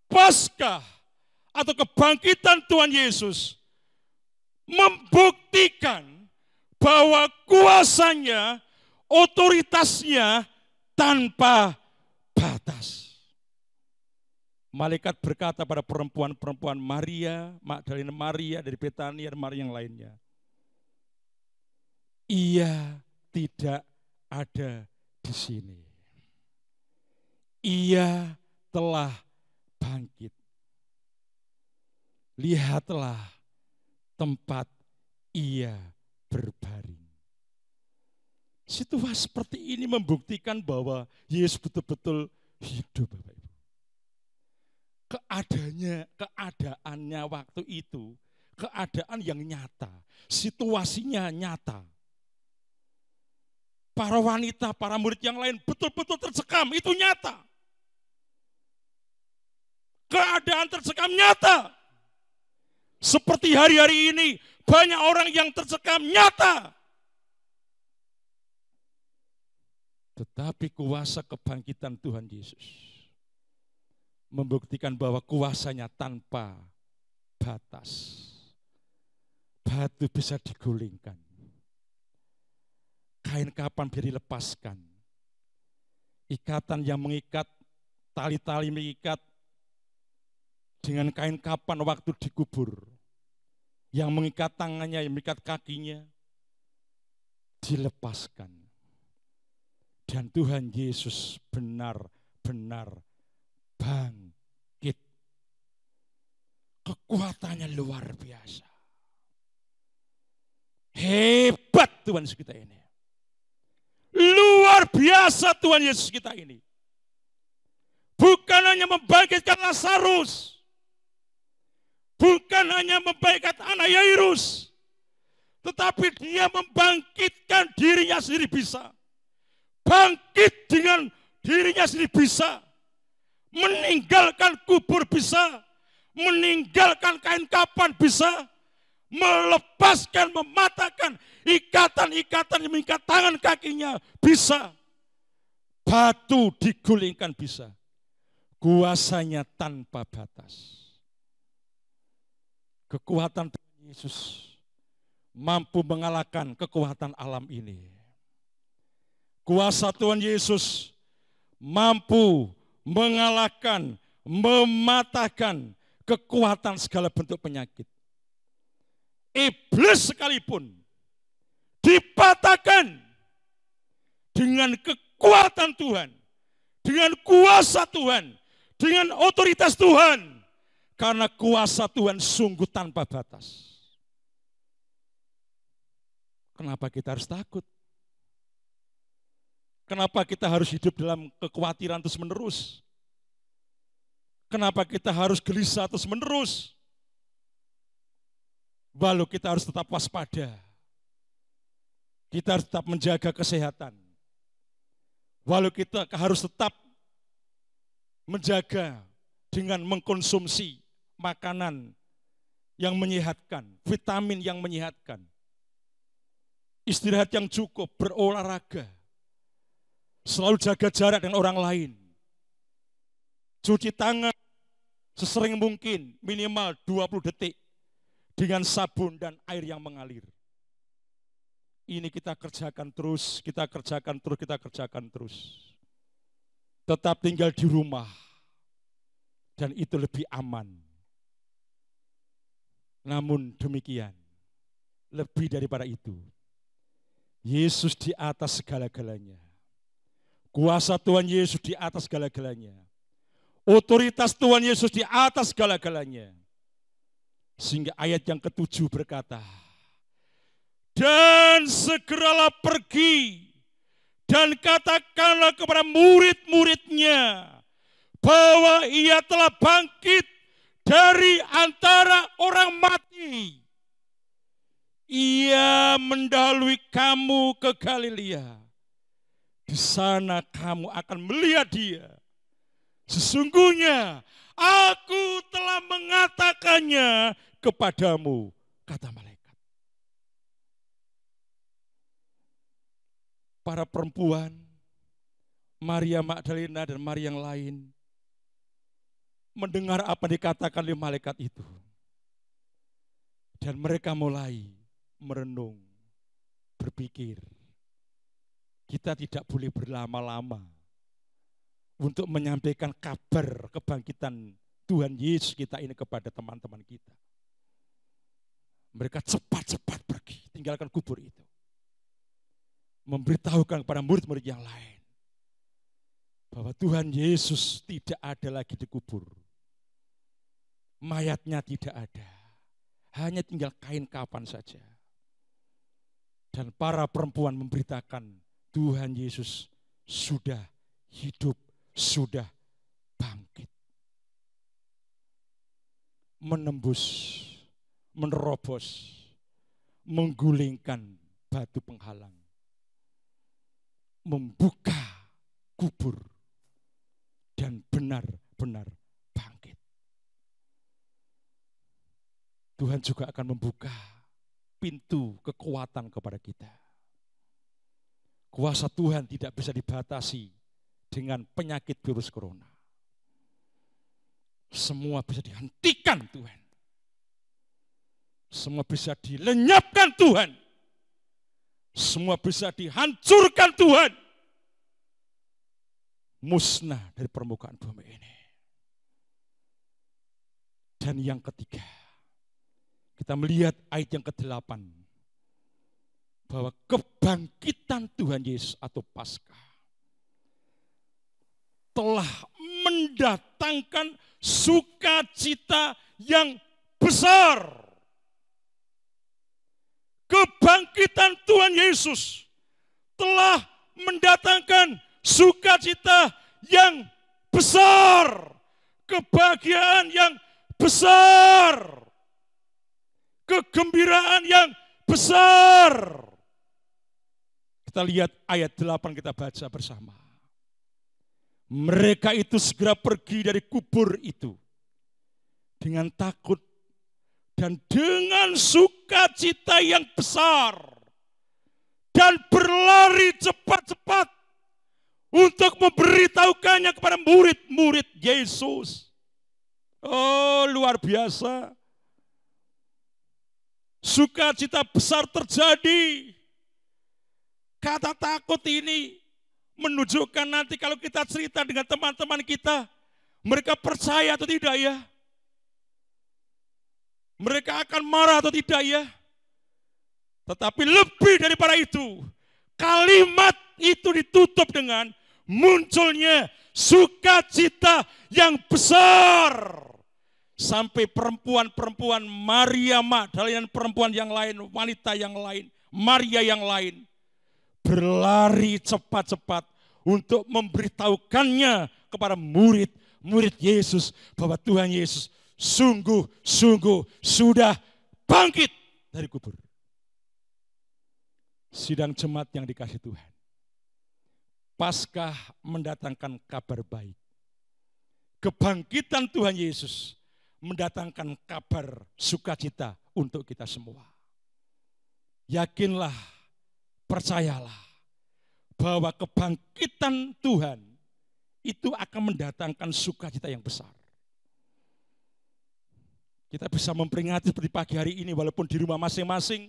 pasca atau kebangkitan Tuhan Yesus membuktikan bahwa kuasanya, otoritasnya tanpa batas. Malaikat berkata pada perempuan-perempuan Maria, Magdalena Maria dari Betania dan Maria yang lainnya, ia tidak ada di sini. Ia telah bangkit. Lihatlah tempat ia berbaring. Situasi seperti ini membuktikan bahwa Yesus betul-betul hidup, Bapak Ibu. Keadaannya waktu itu, keadaan yang nyata, situasinya nyata. Para wanita, para murid yang lain betul-betul tersekam, itu nyata. Keadaan tersekam nyata. Seperti hari-hari ini, banyak orang yang tersekam nyata. Tetapi kuasa kebangkitan Tuhan Yesus membuktikan bahwa kuasanya tanpa batas. Batu bisa digulingkan. Kain kapan bisa dilepaskan. Ikatan yang mengikat, tali-tali mengikat, dengan kain kapan waktu dikubur, yang mengikat tangannya, yang mengikat kakinya, dilepaskan. Dan Tuhan Yesus benar-benar bangkit. Kekuatannya luar biasa. Hebat Tuhan Yesus kita ini. Luar biasa Tuhan Yesus kita ini. Bukan hanya membangkitkan Lazarus. Bukan hanya membangkitkan anak Yairus, tetapi dia membangkitkan dirinya sendiri bisa. Bangkit dengan dirinya sendiri bisa. Meninggalkan kubur bisa. Meninggalkan kain kapan bisa. Melepaskan, mematahkan ikatan-ikatan yang mengikat tangan kakinya bisa. Batu digulingkan bisa. Kuasanya tanpa batas. Kekuatan Tuhan Yesus mampu mengalahkan kekuatan alam ini. Kuasa Tuhan Yesus mampu mengalahkan, mematahkan kekuatan segala bentuk penyakit. Iblis sekalipun dipatahkan dengan kekuatan Tuhan, dengan kuasa Tuhan, dengan otoritas Tuhan. Karena kuasa Tuhan sungguh tanpa batas. Kenapa kita harus takut? Kenapa kita harus hidup dalam kekhawatiran terus menerus? Kenapa kita harus gelisah terus menerus? Walau kita harus tetap waspada. Kita harus tetap menjaga kesehatan. Walau kita harus tetap menjaga dengan mengkonsumsi makanan yang menyehatkan, vitamin yang menyehatkan, istirahat yang cukup, berolahraga, selalu jaga jarak dengan orang lain, cuci tangan sesering mungkin, minimal 20 detik dengan sabun dan air yang mengalir. Ini kita kerjakan terus, kita kerjakan terus. Tetap tinggal di rumah, dan itu lebih aman. Namun demikian, lebih daripada itu, Yesus di atas segala-galanya. Kuasa Tuhan Yesus di atas segala-galanya. Otoritas Tuhan Yesus di atas segala-galanya. Sehingga ayat yang ke-7 berkata, dan segeralah pergi dan katakanlah kepada murid-muridnya bahwa ia telah bangkit dari antara orang mati. Ia mendahului kamu ke Galilea. Di sana kamu akan melihat dia. Sesungguhnya aku telah mengatakannya kepadamu, kata malaikat. Para perempuan, Maria Magdalena dan Maria yang lain, mendengar apa dikatakan oleh malaikat itu. Dan mereka mulai merenung, berpikir, kita tidak boleh berlama-lama untuk menyampaikan kabar kebangkitan Tuhan Yesus kita ini kepada teman-teman kita. Mereka cepat-cepat pergi, tinggalkan kubur itu. Memberitahukan kepada murid-murid yang lain bahwa Tuhan Yesus tidak ada lagi di kubur. Mayatnya tidak ada. Hanya tinggal kain kafan saja. Dan para perempuan memberitakan Tuhan Yesus sudah hidup, sudah bangkit. Menembus, menerobos, menggulingkan batu penghalang. Membuka kubur dan benar-benar bangkit. Tuhan juga akan membuka pintu kekuatan kepada kita. Kuasa Tuhan tidak bisa dibatasi dengan penyakit virus corona. Semua bisa dihentikan Tuhan. Semua bisa dilenyapkan Tuhan. Semua bisa dihancurkan Tuhan. Musnah dari permukaan bumi ini. Dan yang ketiga, kita melihat ayat yang ke-8. Bahwa kebangkitan Tuhan Yesus atau Paskah telah mendatangkan sukacita yang besar. Kebangkitan Tuhan Yesus telah mendatangkan sukacita yang besar. Kebahagiaan yang besar. Kegembiraan yang besar. Kita lihat ayat 8 kita baca bersama. Mereka itu segera pergi dari kubur itu dengan takut dan dengan sukacita yang besar dan berlari cepat-cepat untuk memberitahukannya kepada murid-murid Yesus. Oh, luar biasa. Sukacita besar terjadi. Kata takut ini menunjukkan nanti kalau kita cerita dengan teman-teman kita, mereka percaya atau tidak ya? Mereka akan marah atau tidak ya? Tetapi lebih daripada itu, kalimat itu ditutup dengan munculnya sukacita yang besar. Sampai perempuan-perempuan Maria Magdalena dan perempuan yang lain, wanita yang lain, Maria yang lain, berlari cepat-cepat untuk memberitahukannya kepada murid-murid Yesus bahwa Tuhan Yesus sungguh-sungguh sudah bangkit dari kubur. Sidang jemaat yang dikasihi Tuhan. Paskah mendatangkan kabar baik. Kebangkitan Tuhan Yesus mendatangkan kabar sukacita untuk kita semua. Yakinlah, percayalah bahwa kebangkitan Tuhan itu akan mendatangkan sukacita yang besar. Kita bisa memperingati seperti pagi hari ini walaupun di rumah masing-masing,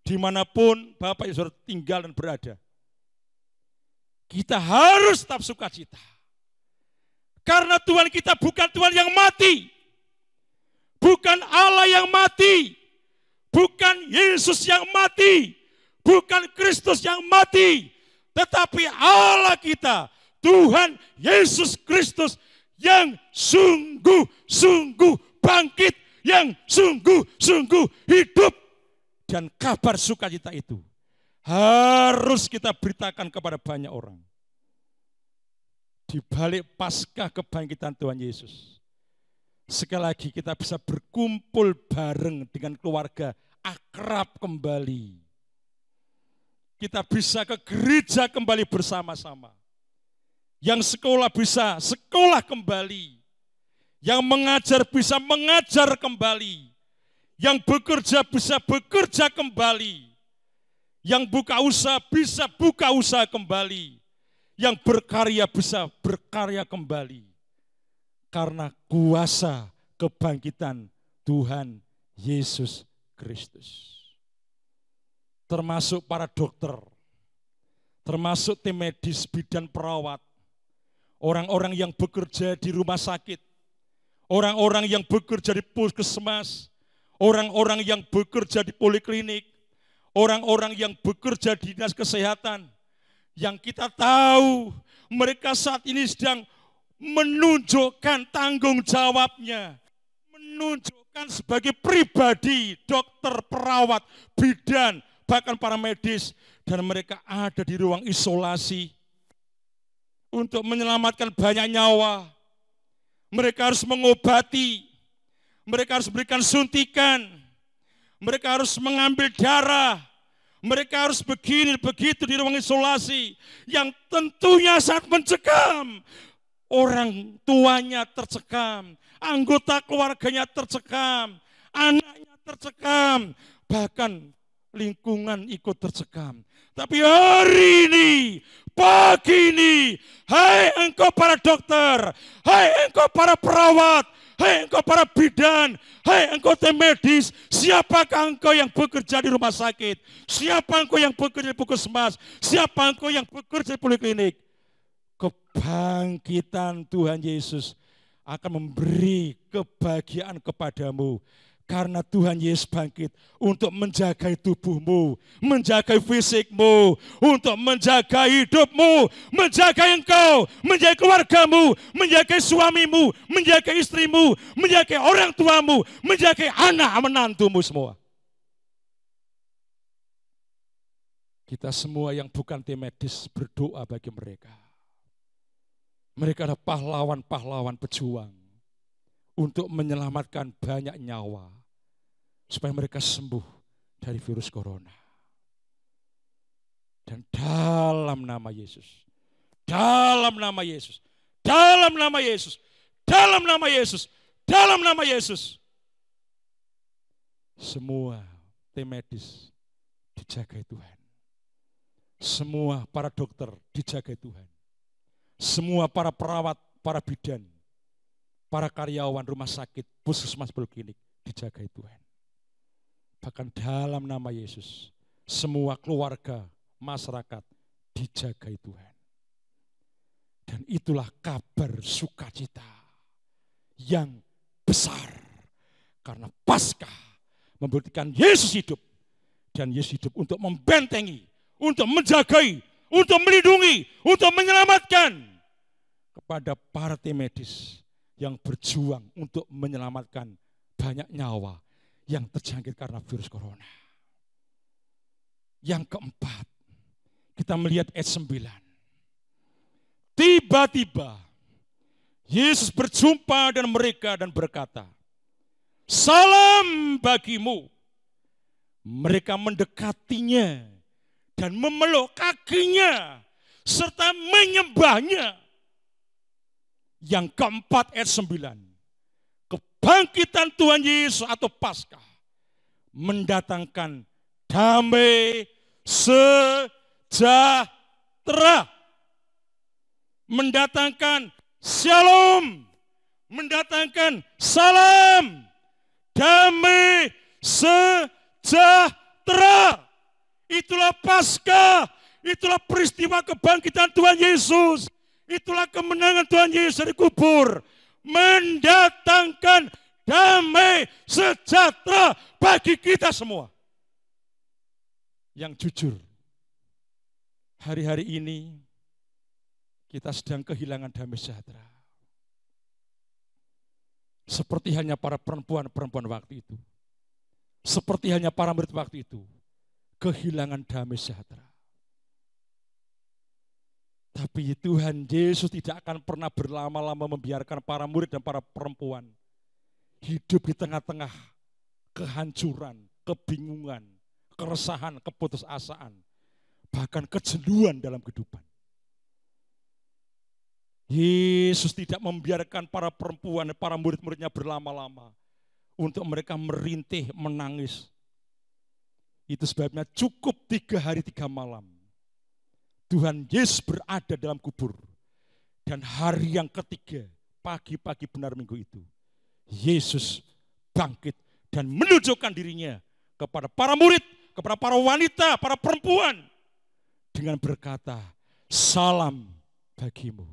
dimanapun Bapak Ibu Saudara tinggal dan berada. Kita harus tetap sukacita. Karena Tuhan kita bukan Tuhan yang mati. Bukan Allah yang mati. Bukan Yesus yang mati. Bukan Kristus yang mati. Tetapi Allah kita, Tuhan Yesus Kristus yang sungguh-sungguh bangkit. Yang sungguh-sungguh hidup. Dan kabar sukacita itu harus kita beritakan kepada banyak orang. Di balik Paskah kebangkitan Tuhan Yesus. Sekali lagi kita bisa berkumpul bareng dengan keluarga, akrab kembali. Kita bisa ke gereja kembali bersama-sama. Yang sekolah bisa sekolah kembali. Yang mengajar bisa mengajar kembali. Yang bekerja bisa bekerja kembali. Yang buka usaha bisa buka usaha kembali. Yang berkarya bisa berkarya kembali. karena kuasa kebangkitan Tuhan Yesus Kristus. Termasuk para dokter, termasuk tim medis, bidan, perawat, orang-orang yang bekerja di rumah sakit, orang-orang yang bekerja di puskesmas, orang-orang yang bekerja di poliklinik, orang-orang yang bekerja di dinas kesehatan, yang kita tahu mereka saat ini sedang menunjukkan tanggung jawabnya, menunjukkan sebagai pribadi, dokter, perawat, bidan, bahkan para medis, dan mereka ada di ruang isolasi untuk menyelamatkan banyak nyawa. Mereka harus mengobati, mereka harus berikan suntikan, mereka harus mengambil darah, mereka harus begini begitu di ruang isolasi yang tentunya sangat mencekam. Orang tuanya tercekam, anggota keluarganya tercekam, anaknya tercekam, bahkan lingkungan ikut tercekam. Tapi hari ini, pagi ini, hai engkau para dokter, hai engkau para perawat, hai engkau para bidan, hai engkau tim medis, siapakah engkau yang bekerja di rumah sakit? Siapa engkau yang bekerja di puskesmas? Siapa engkau yang bekerja di poliklinik? Kebangkitan Tuhan Yesus akan memberi kebahagiaan kepadamu. Karena Tuhan Yesus bangkit untuk menjaga tubuhmu, menjaga fisikmu, untuk menjaga hidupmu, menjaga engkau, menjaga keluargamu, menjaga suamimu, menjaga istrimu, menjaga orang tuamu, menjaga anak menantumu semua. Kita semua yang bukan tim medis berdoa bagi mereka. Mereka adalah pahlawan-pahlawan pejuang untuk menyelamatkan banyak nyawa supaya mereka sembuh dari virus corona. Dan dalam nama Yesus, dalam nama Yesus, dalam nama Yesus, dalam nama Yesus, dalam nama Yesus, semua tim medis dijaga Tuhan. Semua para dokter dijaga Tuhan. Semua para perawat, para bidan, para karyawan rumah sakit, puskesmas, poliklinik dijaga Tuhan. Bahkan dalam nama Yesus, semua keluarga, masyarakat dijaga Tuhan. Dan itulah kabar sukacita yang besar. Karena Paskah membuktikan Yesus hidup. Dan Yesus hidup untuk membentengi, untuk menjagai, untuk melindungi, untuk menyelamatkan kepada para tim medis yang berjuang untuk menyelamatkan banyak nyawa yang terjangkit karena virus corona. Yang keempat, kita melihat ayat 9. Tiba-tiba Yesus berjumpa dengan mereka dan berkata, "Salam bagimu." Mereka mendekatinya dan memeluk kakinya serta menyembahnya. Yang keempat ayat 9. Kebangkitan Tuhan Yesus atau Paskah mendatangkan damai sejahtera. Mendatangkan shalom. Mendatangkan salam. Damai sejahtera. Itulah Paskah. Itulah peristiwa kebangkitan Tuhan Yesus. Itulah kemenangan Tuhan Yesus dari kubur. Mendatangkan damai sejahtera bagi kita semua. Yang jujur, hari-hari ini kita sedang kehilangan damai sejahtera. Seperti hanya para perempuan-perempuan waktu itu. Seperti hanya para murid waktu itu. Kehilangan damai sejahtera. Tapi Tuhan Yesus tidak akan pernah berlama-lama membiarkan para murid dan para perempuan hidup di tengah-tengah kehancuran, kebingungan, keresahan, keputusasaan, bahkan kejenuhan dalam kehidupan. Yesus tidak membiarkan para perempuan dan para murid-muridnya berlama-lama untuk mereka merintih, menangis. Itu sebabnya cukup 3 hari 3 malam. Tuhan Yesus berada dalam kubur. Dan hari yang ketiga pagi-pagi benar minggu itu, Yesus bangkit dan menunjukkan dirinya kepada para murid, kepada para wanita, para perempuan, dengan berkata, salam bagimu.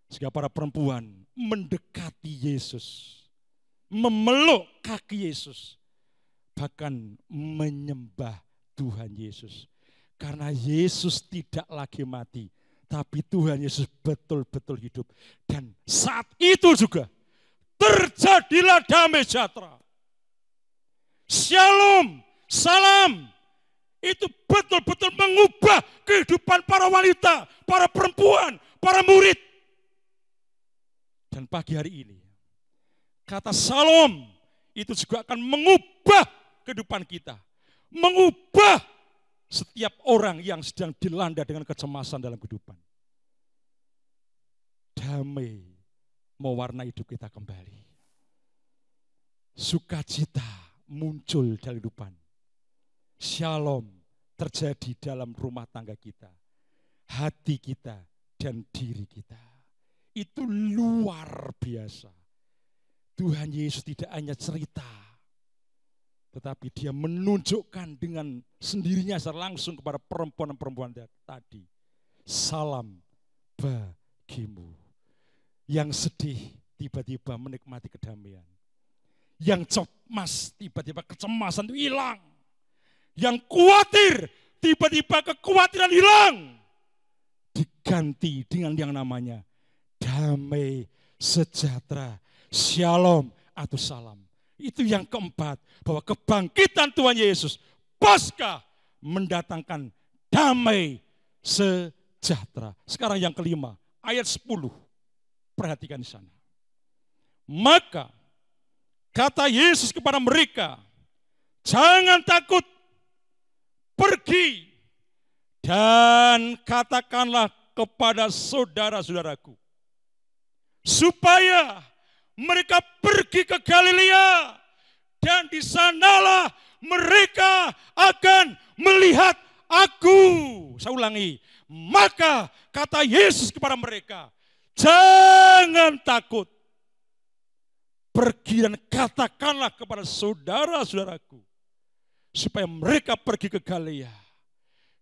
Sehingga para perempuan mendekati Yesus, memeluk kaki Yesus, bahkan menyembah Tuhan Yesus. Karena Yesus tidak lagi mati, tapi Tuhan Yesus betul-betul hidup. Dan saat itu juga terjadilah damai sejahtera. Shalom, salam. Itu betul-betul mengubah kehidupan para wanita, para perempuan, para murid. Dan pagi hari ini, kata salam itu juga akan mengubah kehidupan kita. Mengubah setiap orang yang sedang dilanda dengan kecemasan dalam kehidupan. Damai mewarnai hidup kita kembali. Sukacita muncul dalam kehidupan. Shalom terjadi dalam rumah tangga kita, hati kita, dan diri kita. Itu luar biasa. Tuhan Yesus tidak hanya cerita, tetapi dia menunjukkan dengan sendirinya secara langsung kepada perempuan-perempuan tadi. Salam bagimu. Yang sedih tiba-tiba menikmati kedamaian. Yang cemas tiba-tiba kecemasan itu hilang. Yang khawatir tiba-tiba kekhawatiran hilang. Diganti dengan yang namanya damai sejahtera. Shalom atau salam. Itu yang keempat, bahwa kebangkitan Tuhan Yesus pasca mendatangkan damai sejahtera. Sekarang yang kelima, ayat 10. Perhatikan di sana. Maka kata Yesus kepada mereka, jangan takut, pergi dan katakanlah kepada saudara-saudaraku supaya mereka pergi ke Galilea dan di sanalah mereka akan melihat aku. Saya ulangi. Maka kata Yesus kepada mereka, jangan takut. Pergi dan katakanlah kepada saudara-saudaraku supaya mereka pergi ke Galilea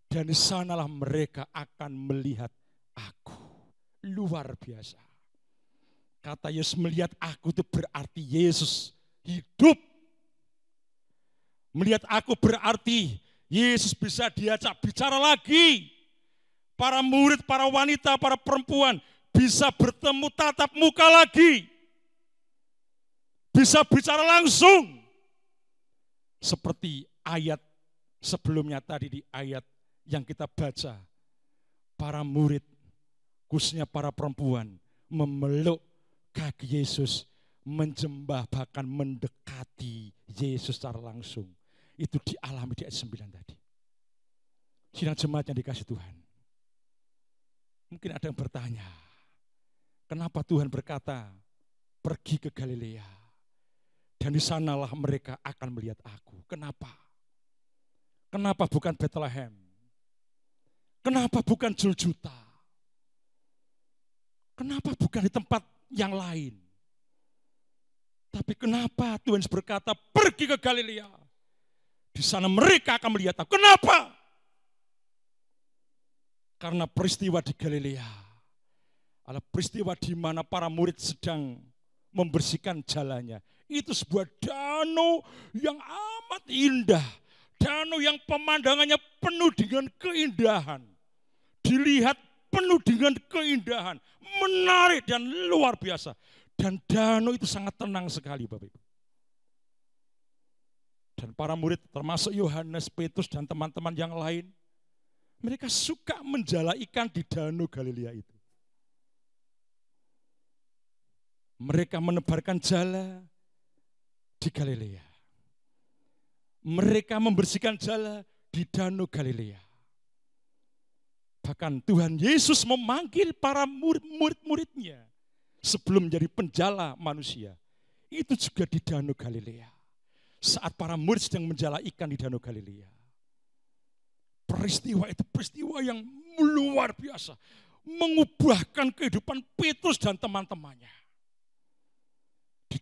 dan di sanalah mereka akan melihat aku. Luar biasa. Kata Yesus melihat aku itu berarti Yesus hidup. Melihat aku berarti Yesus bisa diajak bicara lagi. Para murid, para wanita, para perempuan bisa bertemu tatap muka lagi. Bisa bicara langsung. Seperti ayat sebelumnya tadi di ayat yang kita baca. Para murid, khususnya para perempuan, memeluk kaki Yesus, menjembah bahkan mendekati Yesus secara langsung. Itu dialami di ayat 9 tadi. Sidang jemaat yang dikasih Tuhan. Mungkin ada yang bertanya, kenapa Tuhan berkata, pergi ke Galilea, dan di sanalah mereka akan melihat aku. Kenapa? Kenapa bukan Bethlehem? Kenapa bukan Juljuta? Kenapa bukan di tempat yang lain? Tapi kenapa Tuhan berkata pergi ke Galilea? Di sana mereka akan melihat aku. Kenapa? Karena peristiwa di Galilea adalah peristiwa di mana para murid sedang membersihkan jalannya. Itu sebuah danau yang amat indah. Danau yang pemandangannya penuh dengan keindahan. Dilihat penuh dengan keindahan. Menarik dan luar biasa. Dan danau itu sangat tenang sekali Bapak Ibu. Dan para murid termasuk Yohanes, Petrus dan teman-teman yang lain. Mereka suka menjala ikan di danau Galilea itu. Mereka menebarkan jala di Galilea. Mereka membersihkan jala di danau Galilea. Bahkan Tuhan Yesus memanggil para murid-muridnya sebelum menjadi penjala manusia. Itu juga di danau Galilea. Saat para murid sedang menjala ikan di danau Galilea. Peristiwa itu peristiwa yang luar biasa. Mengubahkan kehidupan Petrus dan teman-temannya.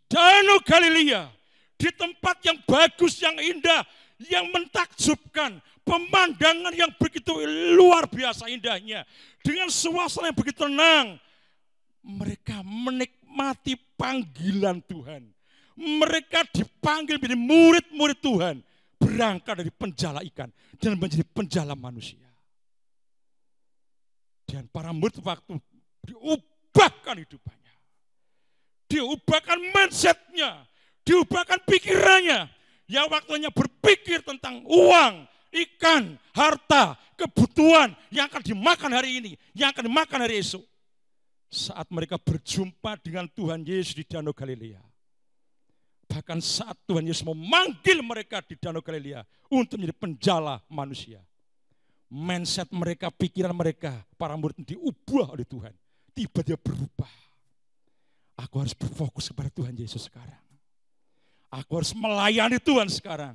Danau Galilea, di tempat yang bagus, yang indah, yang mentakjubkan, pemandangan yang begitu luar biasa indahnya, dengan suasana yang begitu tenang, mereka menikmati panggilan Tuhan. Mereka dipanggil menjadi murid-murid Tuhan, berangkat dari penjala ikan dan menjadi penjala manusia. Dan para murid waktu diubahkan hidupannya, diubahkan mindsetnya, diubahkan pikirannya, yang waktunya berpikir tentang uang, ikan, harta, kebutuhan yang akan dimakan hari ini, yang akan dimakan hari esok. Saat mereka berjumpa dengan Tuhan Yesus di Danau Galilea, bahkan saat Tuhan Yesus memanggil mereka di Danau Galilea untuk menjadi penjala manusia, mindset mereka, pikiran mereka, para murid diubah oleh Tuhan. Tiba-tiba berubah. Aku harus berfokus kepada Tuhan Yesus sekarang. Aku harus melayani Tuhan sekarang.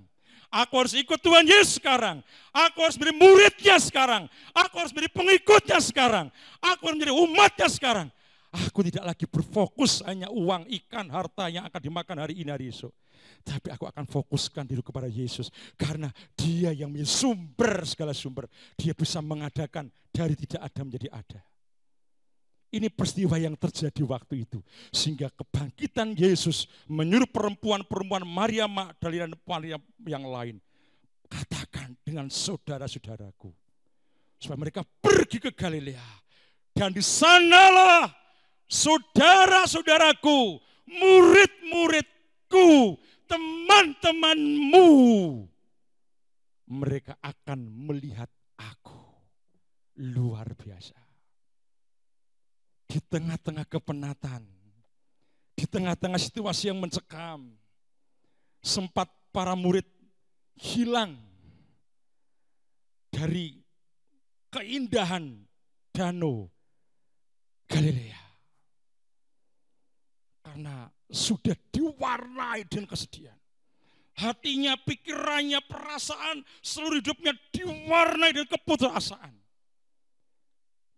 Aku harus ikut Tuhan Yesus sekarang. Aku harus menjadi muridnya sekarang. Aku harus menjadi pengikutnya sekarang. Aku harus menjadi umatnya sekarang. Aku tidak lagi berfokus hanya uang, ikan, harta yang akan dimakan hari ini, hari esok. Tapi aku akan fokuskan diri kepada Yesus. Karena Dia yang menjadi sumber segala sumber. Dia bisa mengadakan dari tidak ada menjadi ada. Ini peristiwa yang terjadi waktu itu. Sehingga kebangkitan Yesus menyuruh perempuan-perempuan Maria Magdalena dan Maria yang lain. Katakan dengan saudara-saudaraku. Supaya mereka pergi ke Galilea. Dan di sanalah saudara-saudaraku, murid-muridku, teman-temanmu, mereka akan melihat aku. Luar biasa. Di tengah-tengah kepenatan, di tengah-tengah situasi yang mencekam, sempat para murid hilang dari keindahan Danau Galilea. Karena sudah diwarnai dengan kesedihan. Hatinya, pikirannya, perasaan, seluruh hidupnya diwarnai dengan keputusasaan.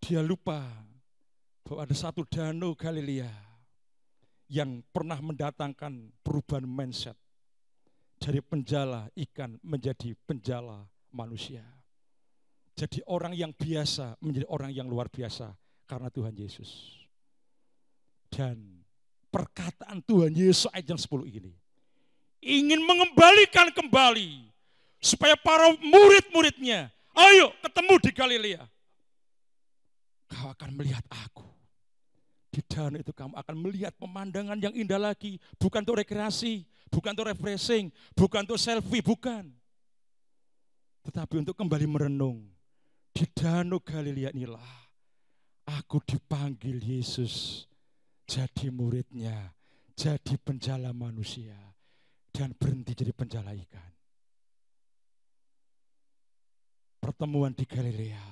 Dia lupa bahwa ada satu Danau Galilea yang pernah mendatangkan perubahan mindset. Dari penjala ikan menjadi penjala manusia. Jadi orang yang biasa menjadi orang yang luar biasa karena Tuhan Yesus. Dan perkataan Tuhan Yesus ayat yang 10 ini ingin mengembalikan kembali supaya para murid-muridnya, ayo ketemu di Galilea. Kau akan melihat aku. Di danau itu kamu akan melihat pemandangan yang indah lagi. Bukan untuk rekreasi, bukan untuk refreshing, bukan untuk selfie, bukan. Tetapi untuk kembali merenung. Di Danau Galilea inilah aku dipanggil Yesus jadi muridnya, jadi penjala manusia, dan berhenti jadi penjala ikan. Pertemuan di Galilea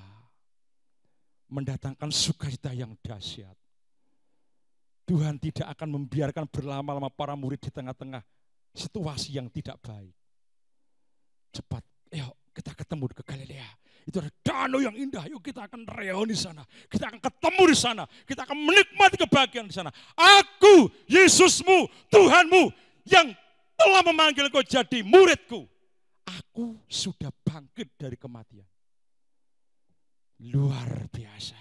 mendatangkan sukacita yang dahsyat. Tuhan tidak akan membiarkan berlama-lama para murid di tengah-tengah situasi yang tidak baik. Cepat, ayo kita ketemu ke Galilea. Itu ada danau yang indah, yuk kita akan reuni di sana. Kita akan ketemu di sana, kita akan menikmati kebahagiaan di sana. Aku, Yesusmu, Tuhanmu, yang telah memanggil kau jadi muridku. Aku sudah bangkit dari kematian. Luar biasa.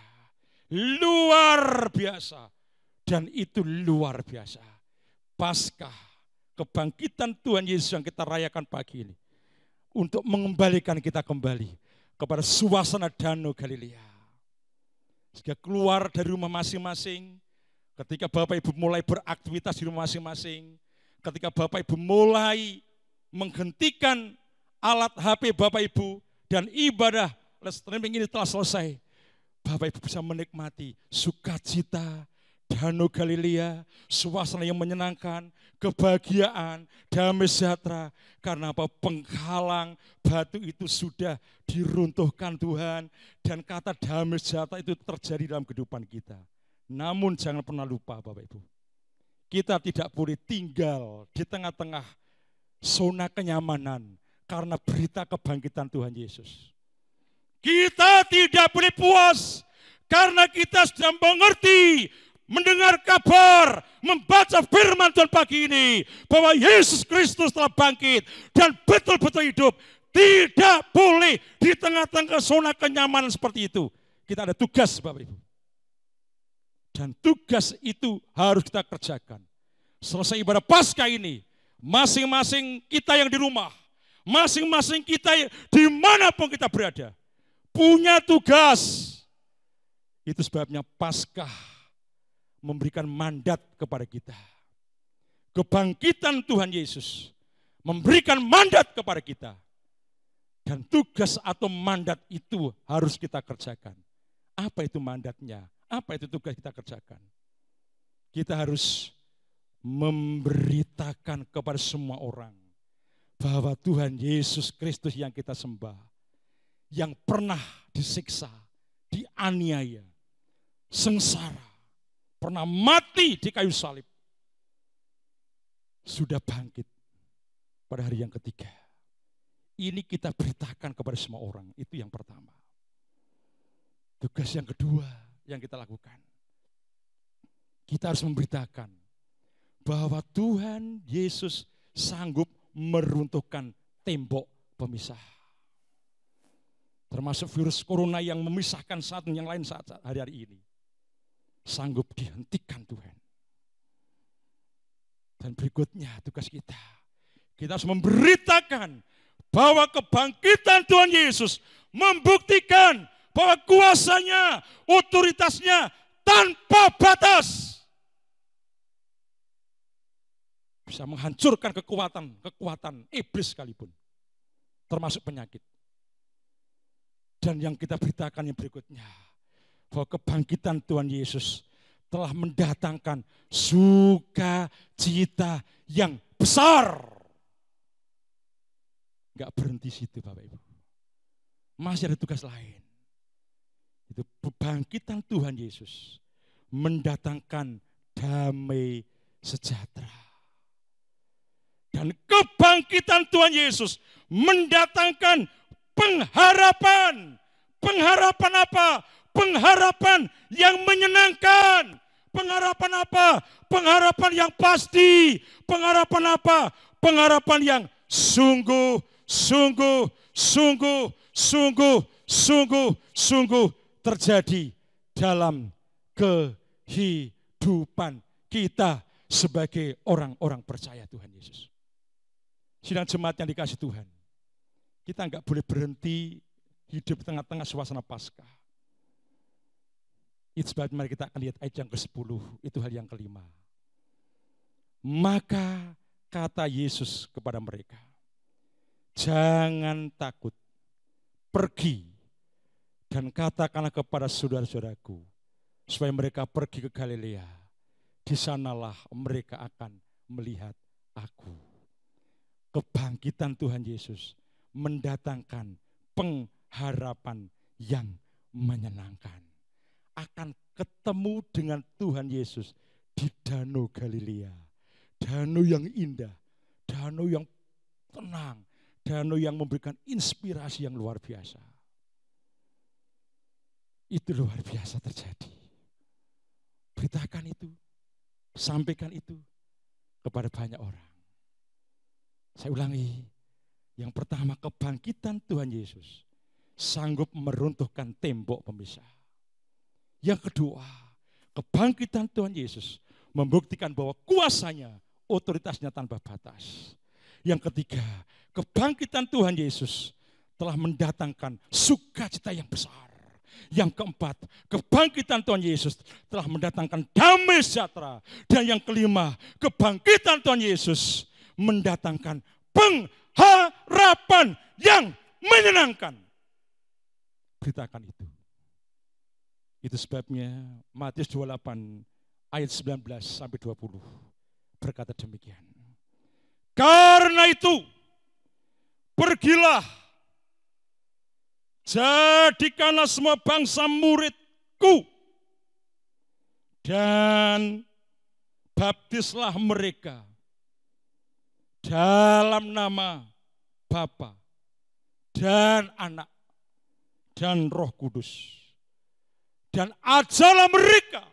Luar biasa. Dan itu luar biasa. Paskah kebangkitan Tuhan Yesus yang kita rayakan pagi ini. Untuk mengembalikan kita kembali kepada suasana Danau Galilea. Sehingga keluar dari rumah masing-masing. Ketika Bapak Ibu mulai beraktivitas di rumah masing-masing. Ketika Bapak Ibu mulai menghentikan alat HP Bapak Ibu. Dan ibadah streaming ini telah selesai. Bapak Ibu bisa menikmati sukacita Danau Galilea, suasana yang menyenangkan, kebahagiaan, damai sejahtera. Karena apa? Penghalang batu itu sudah diruntuhkan Tuhan. Dan kata damai sejahtera itu terjadi dalam kehidupan kita. Namun jangan pernah lupa Bapak Ibu. Kita tidak boleh tinggal di tengah-tengah zona kenyamanan. Karena berita kebangkitan Tuhan Yesus. Kita tidak boleh puas. Karena kita sudah mengerti mendengar kabar, membaca firman Tuhan pagi ini, bahwa Yesus Kristus telah bangkit dan betul-betul hidup, tidak boleh di tengah-tengah zona kenyamanan seperti itu. Kita ada tugas, Bapak Ibu. Dan tugas itu harus kita kerjakan. Selesai ibadah Paskah ini, masing-masing kita yang di rumah, masing-masing kita dimanapun kita berada, punya tugas. Itu sebabnya Paskah memberikan mandat kepada kita. Kebangkitan Tuhan Yesus memberikan mandat kepada kita. Dan tugas atau mandat itu harus kita kerjakan. Apa itu mandatnya? Apa itu tugas kita kerjakan? Kita harus memberitakan kepada semua orang bahwa Tuhan Yesus Kristus yang kita sembah, yang pernah disiksa, dianiaya, sengsara, pernah mati di kayu salib, sudah bangkit pada hari yang ketiga. Ini kita beritakan kepada semua orang, itu yang pertama. Tugas yang kedua yang kita lakukan, kita harus memberitakan bahwa Tuhan Yesus sanggup meruntuhkan tembok pemisah. Termasuk virus corona yang memisahkan satu yang lain saat hari-hari ini. Sanggup dihentikan Tuhan. Dan berikutnya tugas kita. Kita harus memberitakan bahwa kebangkitan Tuhan Yesus membuktikan bahwa kuasanya, otoritasnya tanpa batas. Bisa menghancurkan kekuatan iblis sekalipun. Termasuk penyakit. Dan yang kita beritakan yang berikutnya, bahwa kebangkitan Tuhan Yesus telah mendatangkan sukacita yang besar. Enggak berhenti situ Bapak Ibu. Masih ada tugas lain. Itu kebangkitan Tuhan Yesus mendatangkan damai sejahtera. Dan kebangkitan Tuhan Yesus mendatangkan pengharapan. Pengharapan apa? Pengharapan yang menyenangkan. Pengharapan apa? Pengharapan yang pasti. Pengharapan apa? Pengharapan yang sungguh terjadi dalam kehidupan kita sebagai orang-orang percaya Tuhan Yesus. Sidang jemaat yang dikasih Tuhan, kita enggak boleh berhenti hidup di tengah-tengah suasana Paskah. Itu sebabnya mari kita akan lihat ayat yang ke-10, itu hal yang kelima. Maka kata Yesus kepada mereka, jangan takut, pergi dan katakanlah kepada saudara-saudaraku supaya mereka pergi ke Galilea. Di sanalah mereka akan melihat aku. Kebangkitan Tuhan Yesus mendatangkan pengharapan yang menyenangkan. Akan ketemu dengan Tuhan Yesus di Danau Galilea. Danau yang indah, danau yang tenang, danau yang memberikan inspirasi yang luar biasa. Itu luar biasa terjadi. Beritakan itu, sampaikan itu kepada banyak orang. Saya ulangi, yang pertama kebangkitan Tuhan Yesus sanggup meruntuhkan tembok pemisah. Yang kedua, kebangkitan Tuhan Yesus membuktikan bahwa kuasanya, otoritasnya tanpa batas. Yang ketiga, kebangkitan Tuhan Yesus telah mendatangkan sukacita yang besar. Yang keempat, kebangkitan Tuhan Yesus telah mendatangkan damai sejahtera. Dan yang kelima, kebangkitan Tuhan Yesus mendatangkan pengharapan yang menyenangkan. Beritakan itu. Itu sebabnya Matius 28 ayat 19 sampai 20 berkata demikian. Karena itu, pergilah, jadikanlah semua bangsa muridku, dan baptislah mereka dalam nama Bapa dan Anak dan Roh Kudus. Dan ajarlah mereka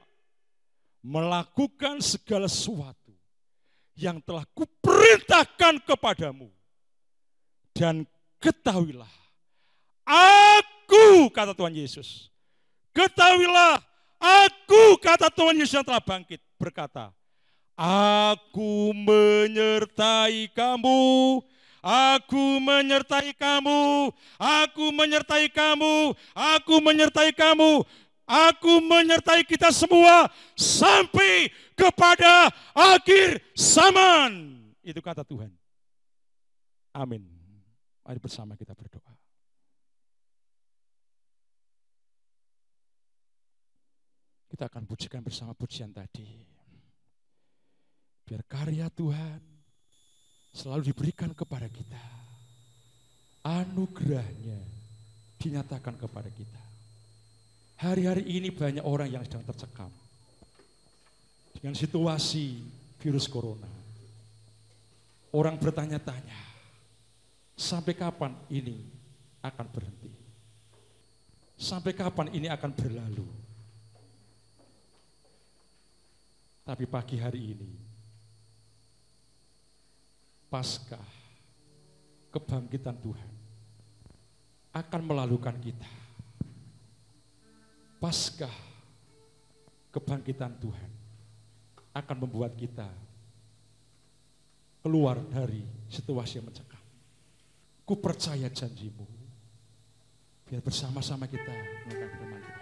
melakukan segala sesuatu yang telah kuperintahkan kepadamu. Dan ketahuilah, aku, kata Tuhan Yesus, ketahuilah, aku, kata Tuhan Yesus yang telah bangkit, berkata, aku menyertai kamu, aku menyertai kamu, aku menyertai kamu, aku menyertai kamu, aku menyertai kita semua sampai kepada akhir zaman. Itu kata Tuhan. Amin. Mari bersama kita berdoa. Kita akan pujikan bersama pujian tadi. Biar karya Tuhan selalu diberikan kepada kita. Anugerahnya dinyatakan kepada kita. Hari-hari ini banyak orang yang sedang tercekam dengan situasi virus corona. Orang bertanya-tanya, sampai kapan ini akan berhenti? Sampai kapan ini akan berlalu? Tapi pagi hari ini, Paskah kebangkitan Tuhan akan melalukan kita. Paskah kebangkitan Tuhan akan membuat kita keluar dari situasi yang mencekam. Ku percaya janjimu. Biar bersama-sama kita melakukan firman Tuhan.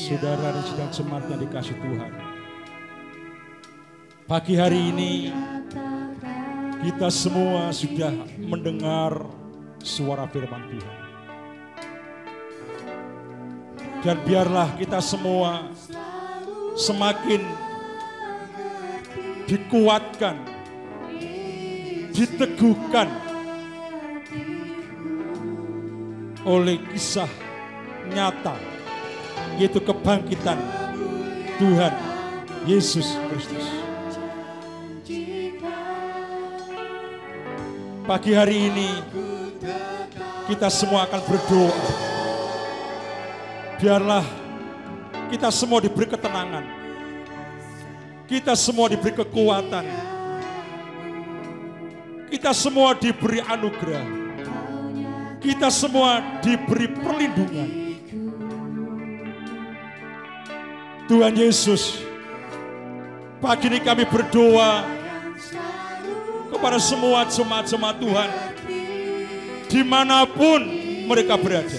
Saudara dan sedang jemaat yang dikasih Tuhan, pagi hari ini kita semua sudah mendengar suara firman Tuhan. Dan biarlah kita semua semakin dikuatkan, diteguhkan oleh kisah nyata, yaitu kebangkitan Tuhan Yesus Kristus. Pagi hari ini kita semua akan berdoa. Biarlah kita semua diberi ketenangan, kita semua diberi kekuatan, kita semua diberi anugerah, kita semua diberi perlindungan. Tuhan Yesus, pagi ini kami berdoa kepada semua jemaat-jemaat Tuhan dimanapun mereka berada.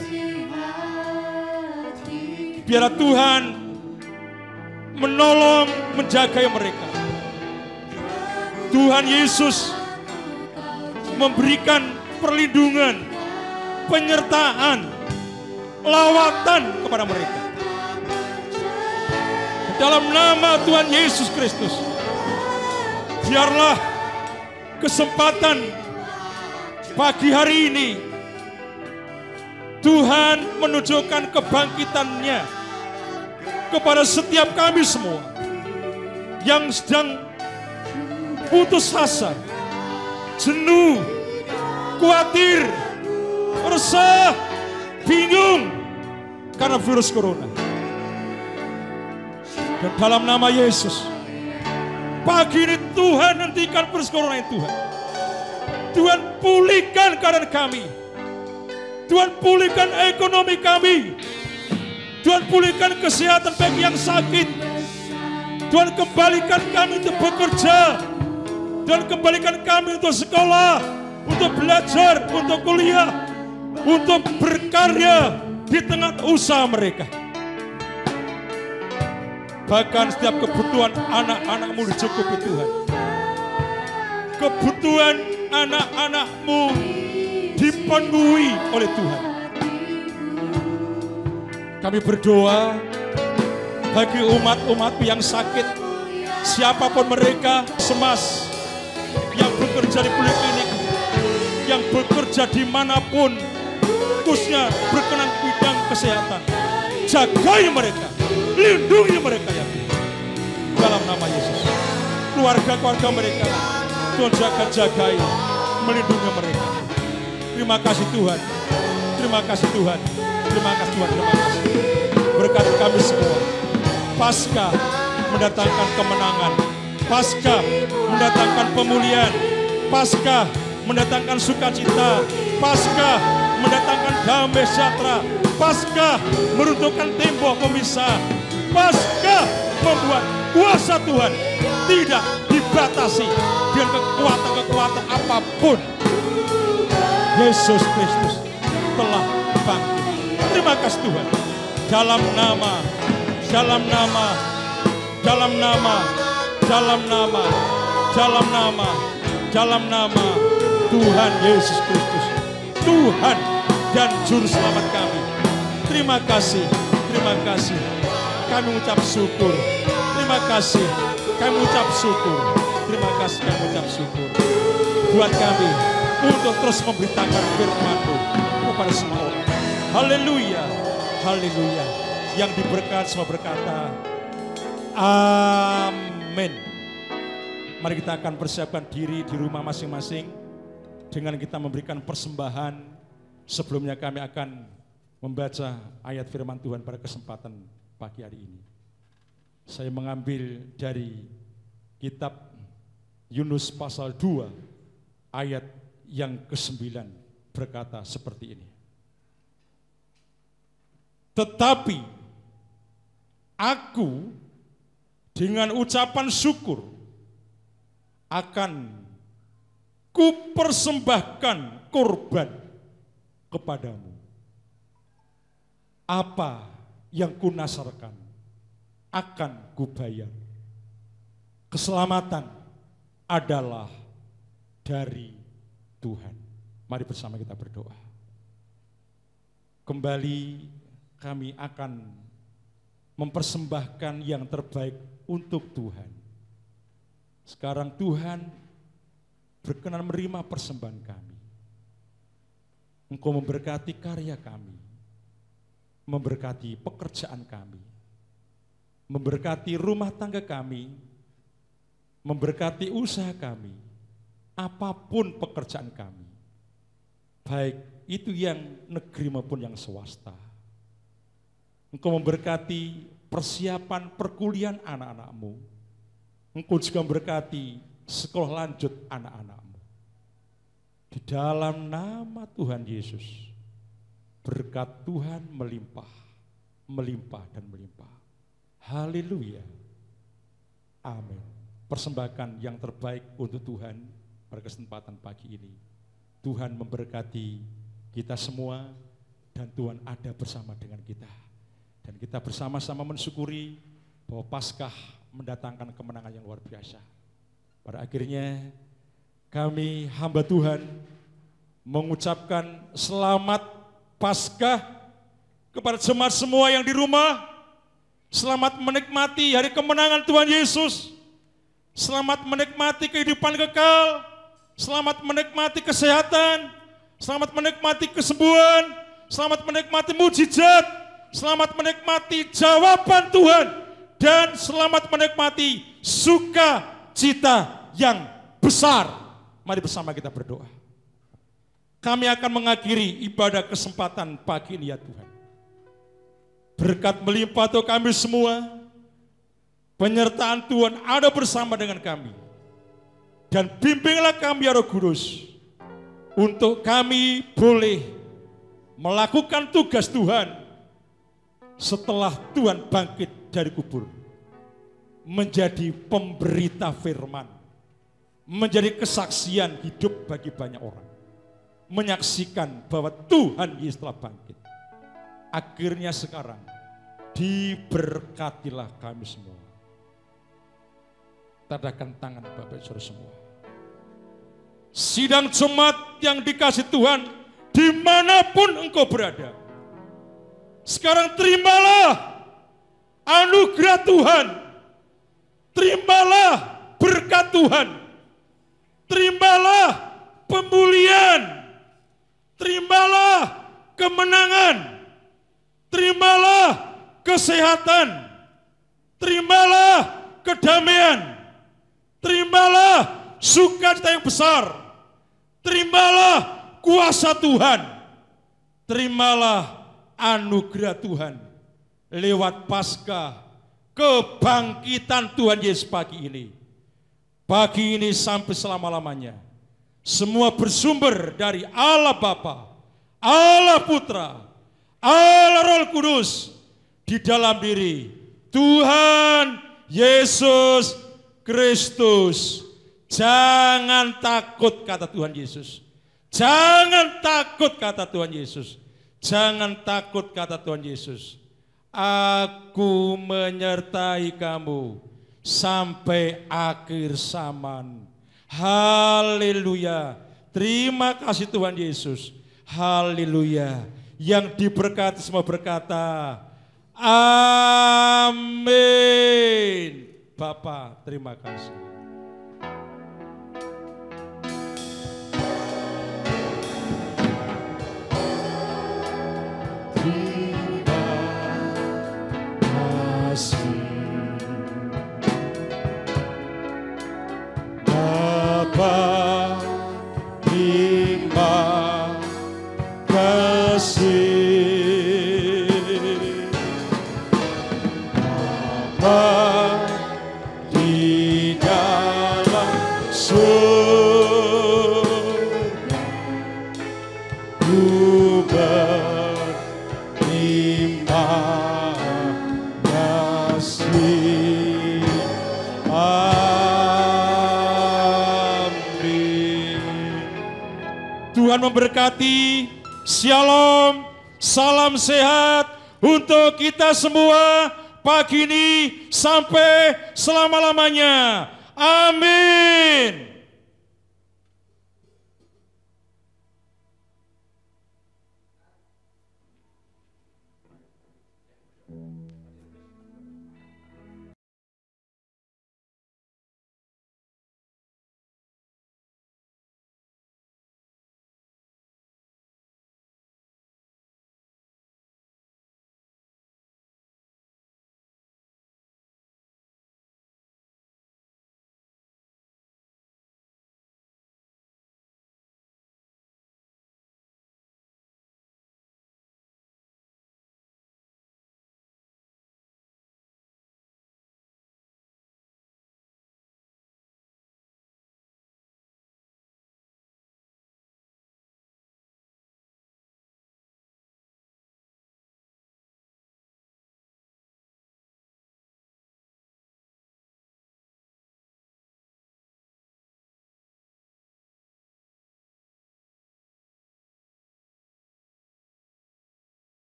Biarlah Tuhan menolong, menjaga mereka. Tuhan Yesus memberikan perlindungan, penyertaan, lawatan kepada mereka. Dalam nama Tuhan Yesus Kristus, biarlah kesempatan pagi hari ini Tuhan menunjukkan kebangkitannya kepada setiap kami semua yang sedang putus asa, jenuh, khawatir, resah, bingung karena virus corona. Dan dalam nama Yesus, pagi ini Tuhan hentikan virus corona ini Tuhan. Tuhan pulihkan keadaan kami. Tuhan pulihkan ekonomi kami. Tuhan pulihkan kesehatan bagi yang sakit. Tuhan kembalikan kami untuk bekerja. Tuhan kembalikan kami untuk sekolah, untuk belajar, untuk kuliah, untuk berkarya di tengah usaha mereka. Bahkan setiap kebutuhan anak-anak-Mu dicukupi Tuhan. Kebutuhan anak-anak-Mu dipenuhi oleh Tuhan. Kami berdoa bagi umat-umatmu yang sakit, siapapun mereka, semas, yang bekerja di poliklinik, yang bekerja dimanapun, khususnya berkenan bidang kesehatan, jagai mereka, lindungi mereka ya Tuhan. Dalam nama Yesus, keluarga-keluarga mereka, Tuhan jagai, melindungi mereka. Terima kasih Tuhan, terima kasih Tuhan, terima kasih Tuhan, terima kasih. Berkati kami semua. Paskah mendatangkan kemenangan, Paskah mendatangkan pemulihan, Paskah mendatangkan sukacita, Paskah mendatangkan damai sejahtera, Paskah meruntuhkan tembok pemisah, Paskah membuat kuasa Tuhan tidak dibatasi dengan kekuatan-kekuatan apapun. Yesus Kristus telah bangkit. Terima kasih Tuhan. Dalam nama Tuhan Yesus Kristus, Tuhan dan Juru Selamat kami. Terima kasih. Kami mengucap syukur. Terima kasih. Kami mengucap syukur. Terima kasih kami mengucap syukur. Buat kami untuk terus memberitakan firman-Mu kepada semua orang. Haleluya. Haleluya. Yang diberkati semua berkata, amin. Mari kita akan persiapkan diri di rumah masing-masing dengan kita memberikan persembahan. Sebelumnya kami akan membaca ayat firman Tuhan pada kesempatan pagi hari ini. Saya mengambil dari kitab Yunus pasal 2 ayat yang ke-9 berkata seperti ini. Tetapi aku dengan ucapan syukur akan kupersembahkan korban kepadamu. Apa yang kunasarkan akan kubayar. Keselamatan adalah dari Tuhan. Mari bersama kita berdoa. Kembali kami akan mempersembahkan yang terbaik untuk Tuhan. Sekarang Tuhan berkenan menerima persembahan kami. Engkau memberkati karya kami, memberkati pekerjaan kami, memberkati rumah tangga kami, memberkati usaha kami, apapun pekerjaan kami, baik itu yang negeri maupun yang swasta. Engkau memberkati persiapan perkuliahan anak-anak-Mu. Engkau juga memberkati sekolah lanjut anak-anak-Mu. Di dalam nama Tuhan Yesus, berkat Tuhan melimpah, melimpah dan melimpah. Haleluya. Amin. Persembahkan yang terbaik untuk Tuhan pada kesempatan pagi ini. Tuhan memberkati kita semua dan Tuhan ada bersama dengan kita. Dan kita bersama-sama mensyukuri bahwa Paskah mendatangkan kemenangan yang luar biasa. Pada akhirnya kami hamba Tuhan mengucapkan selamat Paskah kepada jemaat semua yang di rumah. Selamat menikmati hari kemenangan Tuhan Yesus. Selamat menikmati kehidupan kekal. Selamat menikmati kesehatan. Selamat menikmati kesembuhan. Selamat menikmati mujizat. Selamat menikmati jawaban Tuhan. Dan selamat menikmati sukacita yang besar. Mari bersama kita berdoa. Kami akan mengakhiri ibadah kesempatan pagi ini ya Tuhan. Berkat melimpah untuk kami semua. Penyertaan Tuhan ada bersama dengan kami. Dan bimbinglah kami ya Roh Kudus. Untuk kami boleh melakukan tugas Tuhan. Setelah Tuhan bangkit dari kubur. Menjadi pemberita firman. Menjadi kesaksian hidup bagi banyak orang. Menyaksikan bahwa Tuhan Yesus telah bangkit. Akhirnya sekarang diberkatilah kami semua. Tadakan tangan Bapak Saudara semua. Sidang jemaat yang dikasih Tuhan dimanapun engkau berada. Sekarang terimalah anugerah Tuhan, terimalah berkat Tuhan, terimalah pemulihan, terimalah kemenangan, terimalah kesehatan, terimalah kedamaian, terimalah sukacita yang besar, terimalah kuasa Tuhan, terimalah anugerah Tuhan lewat Paskah kebangkitan Tuhan Yesus pagi ini. Pagi ini sampai selama-lamanya, semua bersumber dari Allah Bapa, Allah Putra, Allah Roh Kudus di dalam diri Tuhan Yesus Kristus. Jangan takut, kata Tuhan Yesus. Jangan takut, kata Tuhan Yesus. Jangan takut, kata Tuhan Yesus. Aku menyertai kamu sampai akhir zaman. Haleluya. Terima kasih Tuhan Yesus. Haleluya. Yang diberkati semua berkata, amin. Bapa, terima kasih. Bapa, terima kasih. Bapa di dalam surga, ku berterima kasih. Tuhan memberkati. Shalom, salam sehat untuk kita semua pagi ini sampai selama-lamanya. Amin.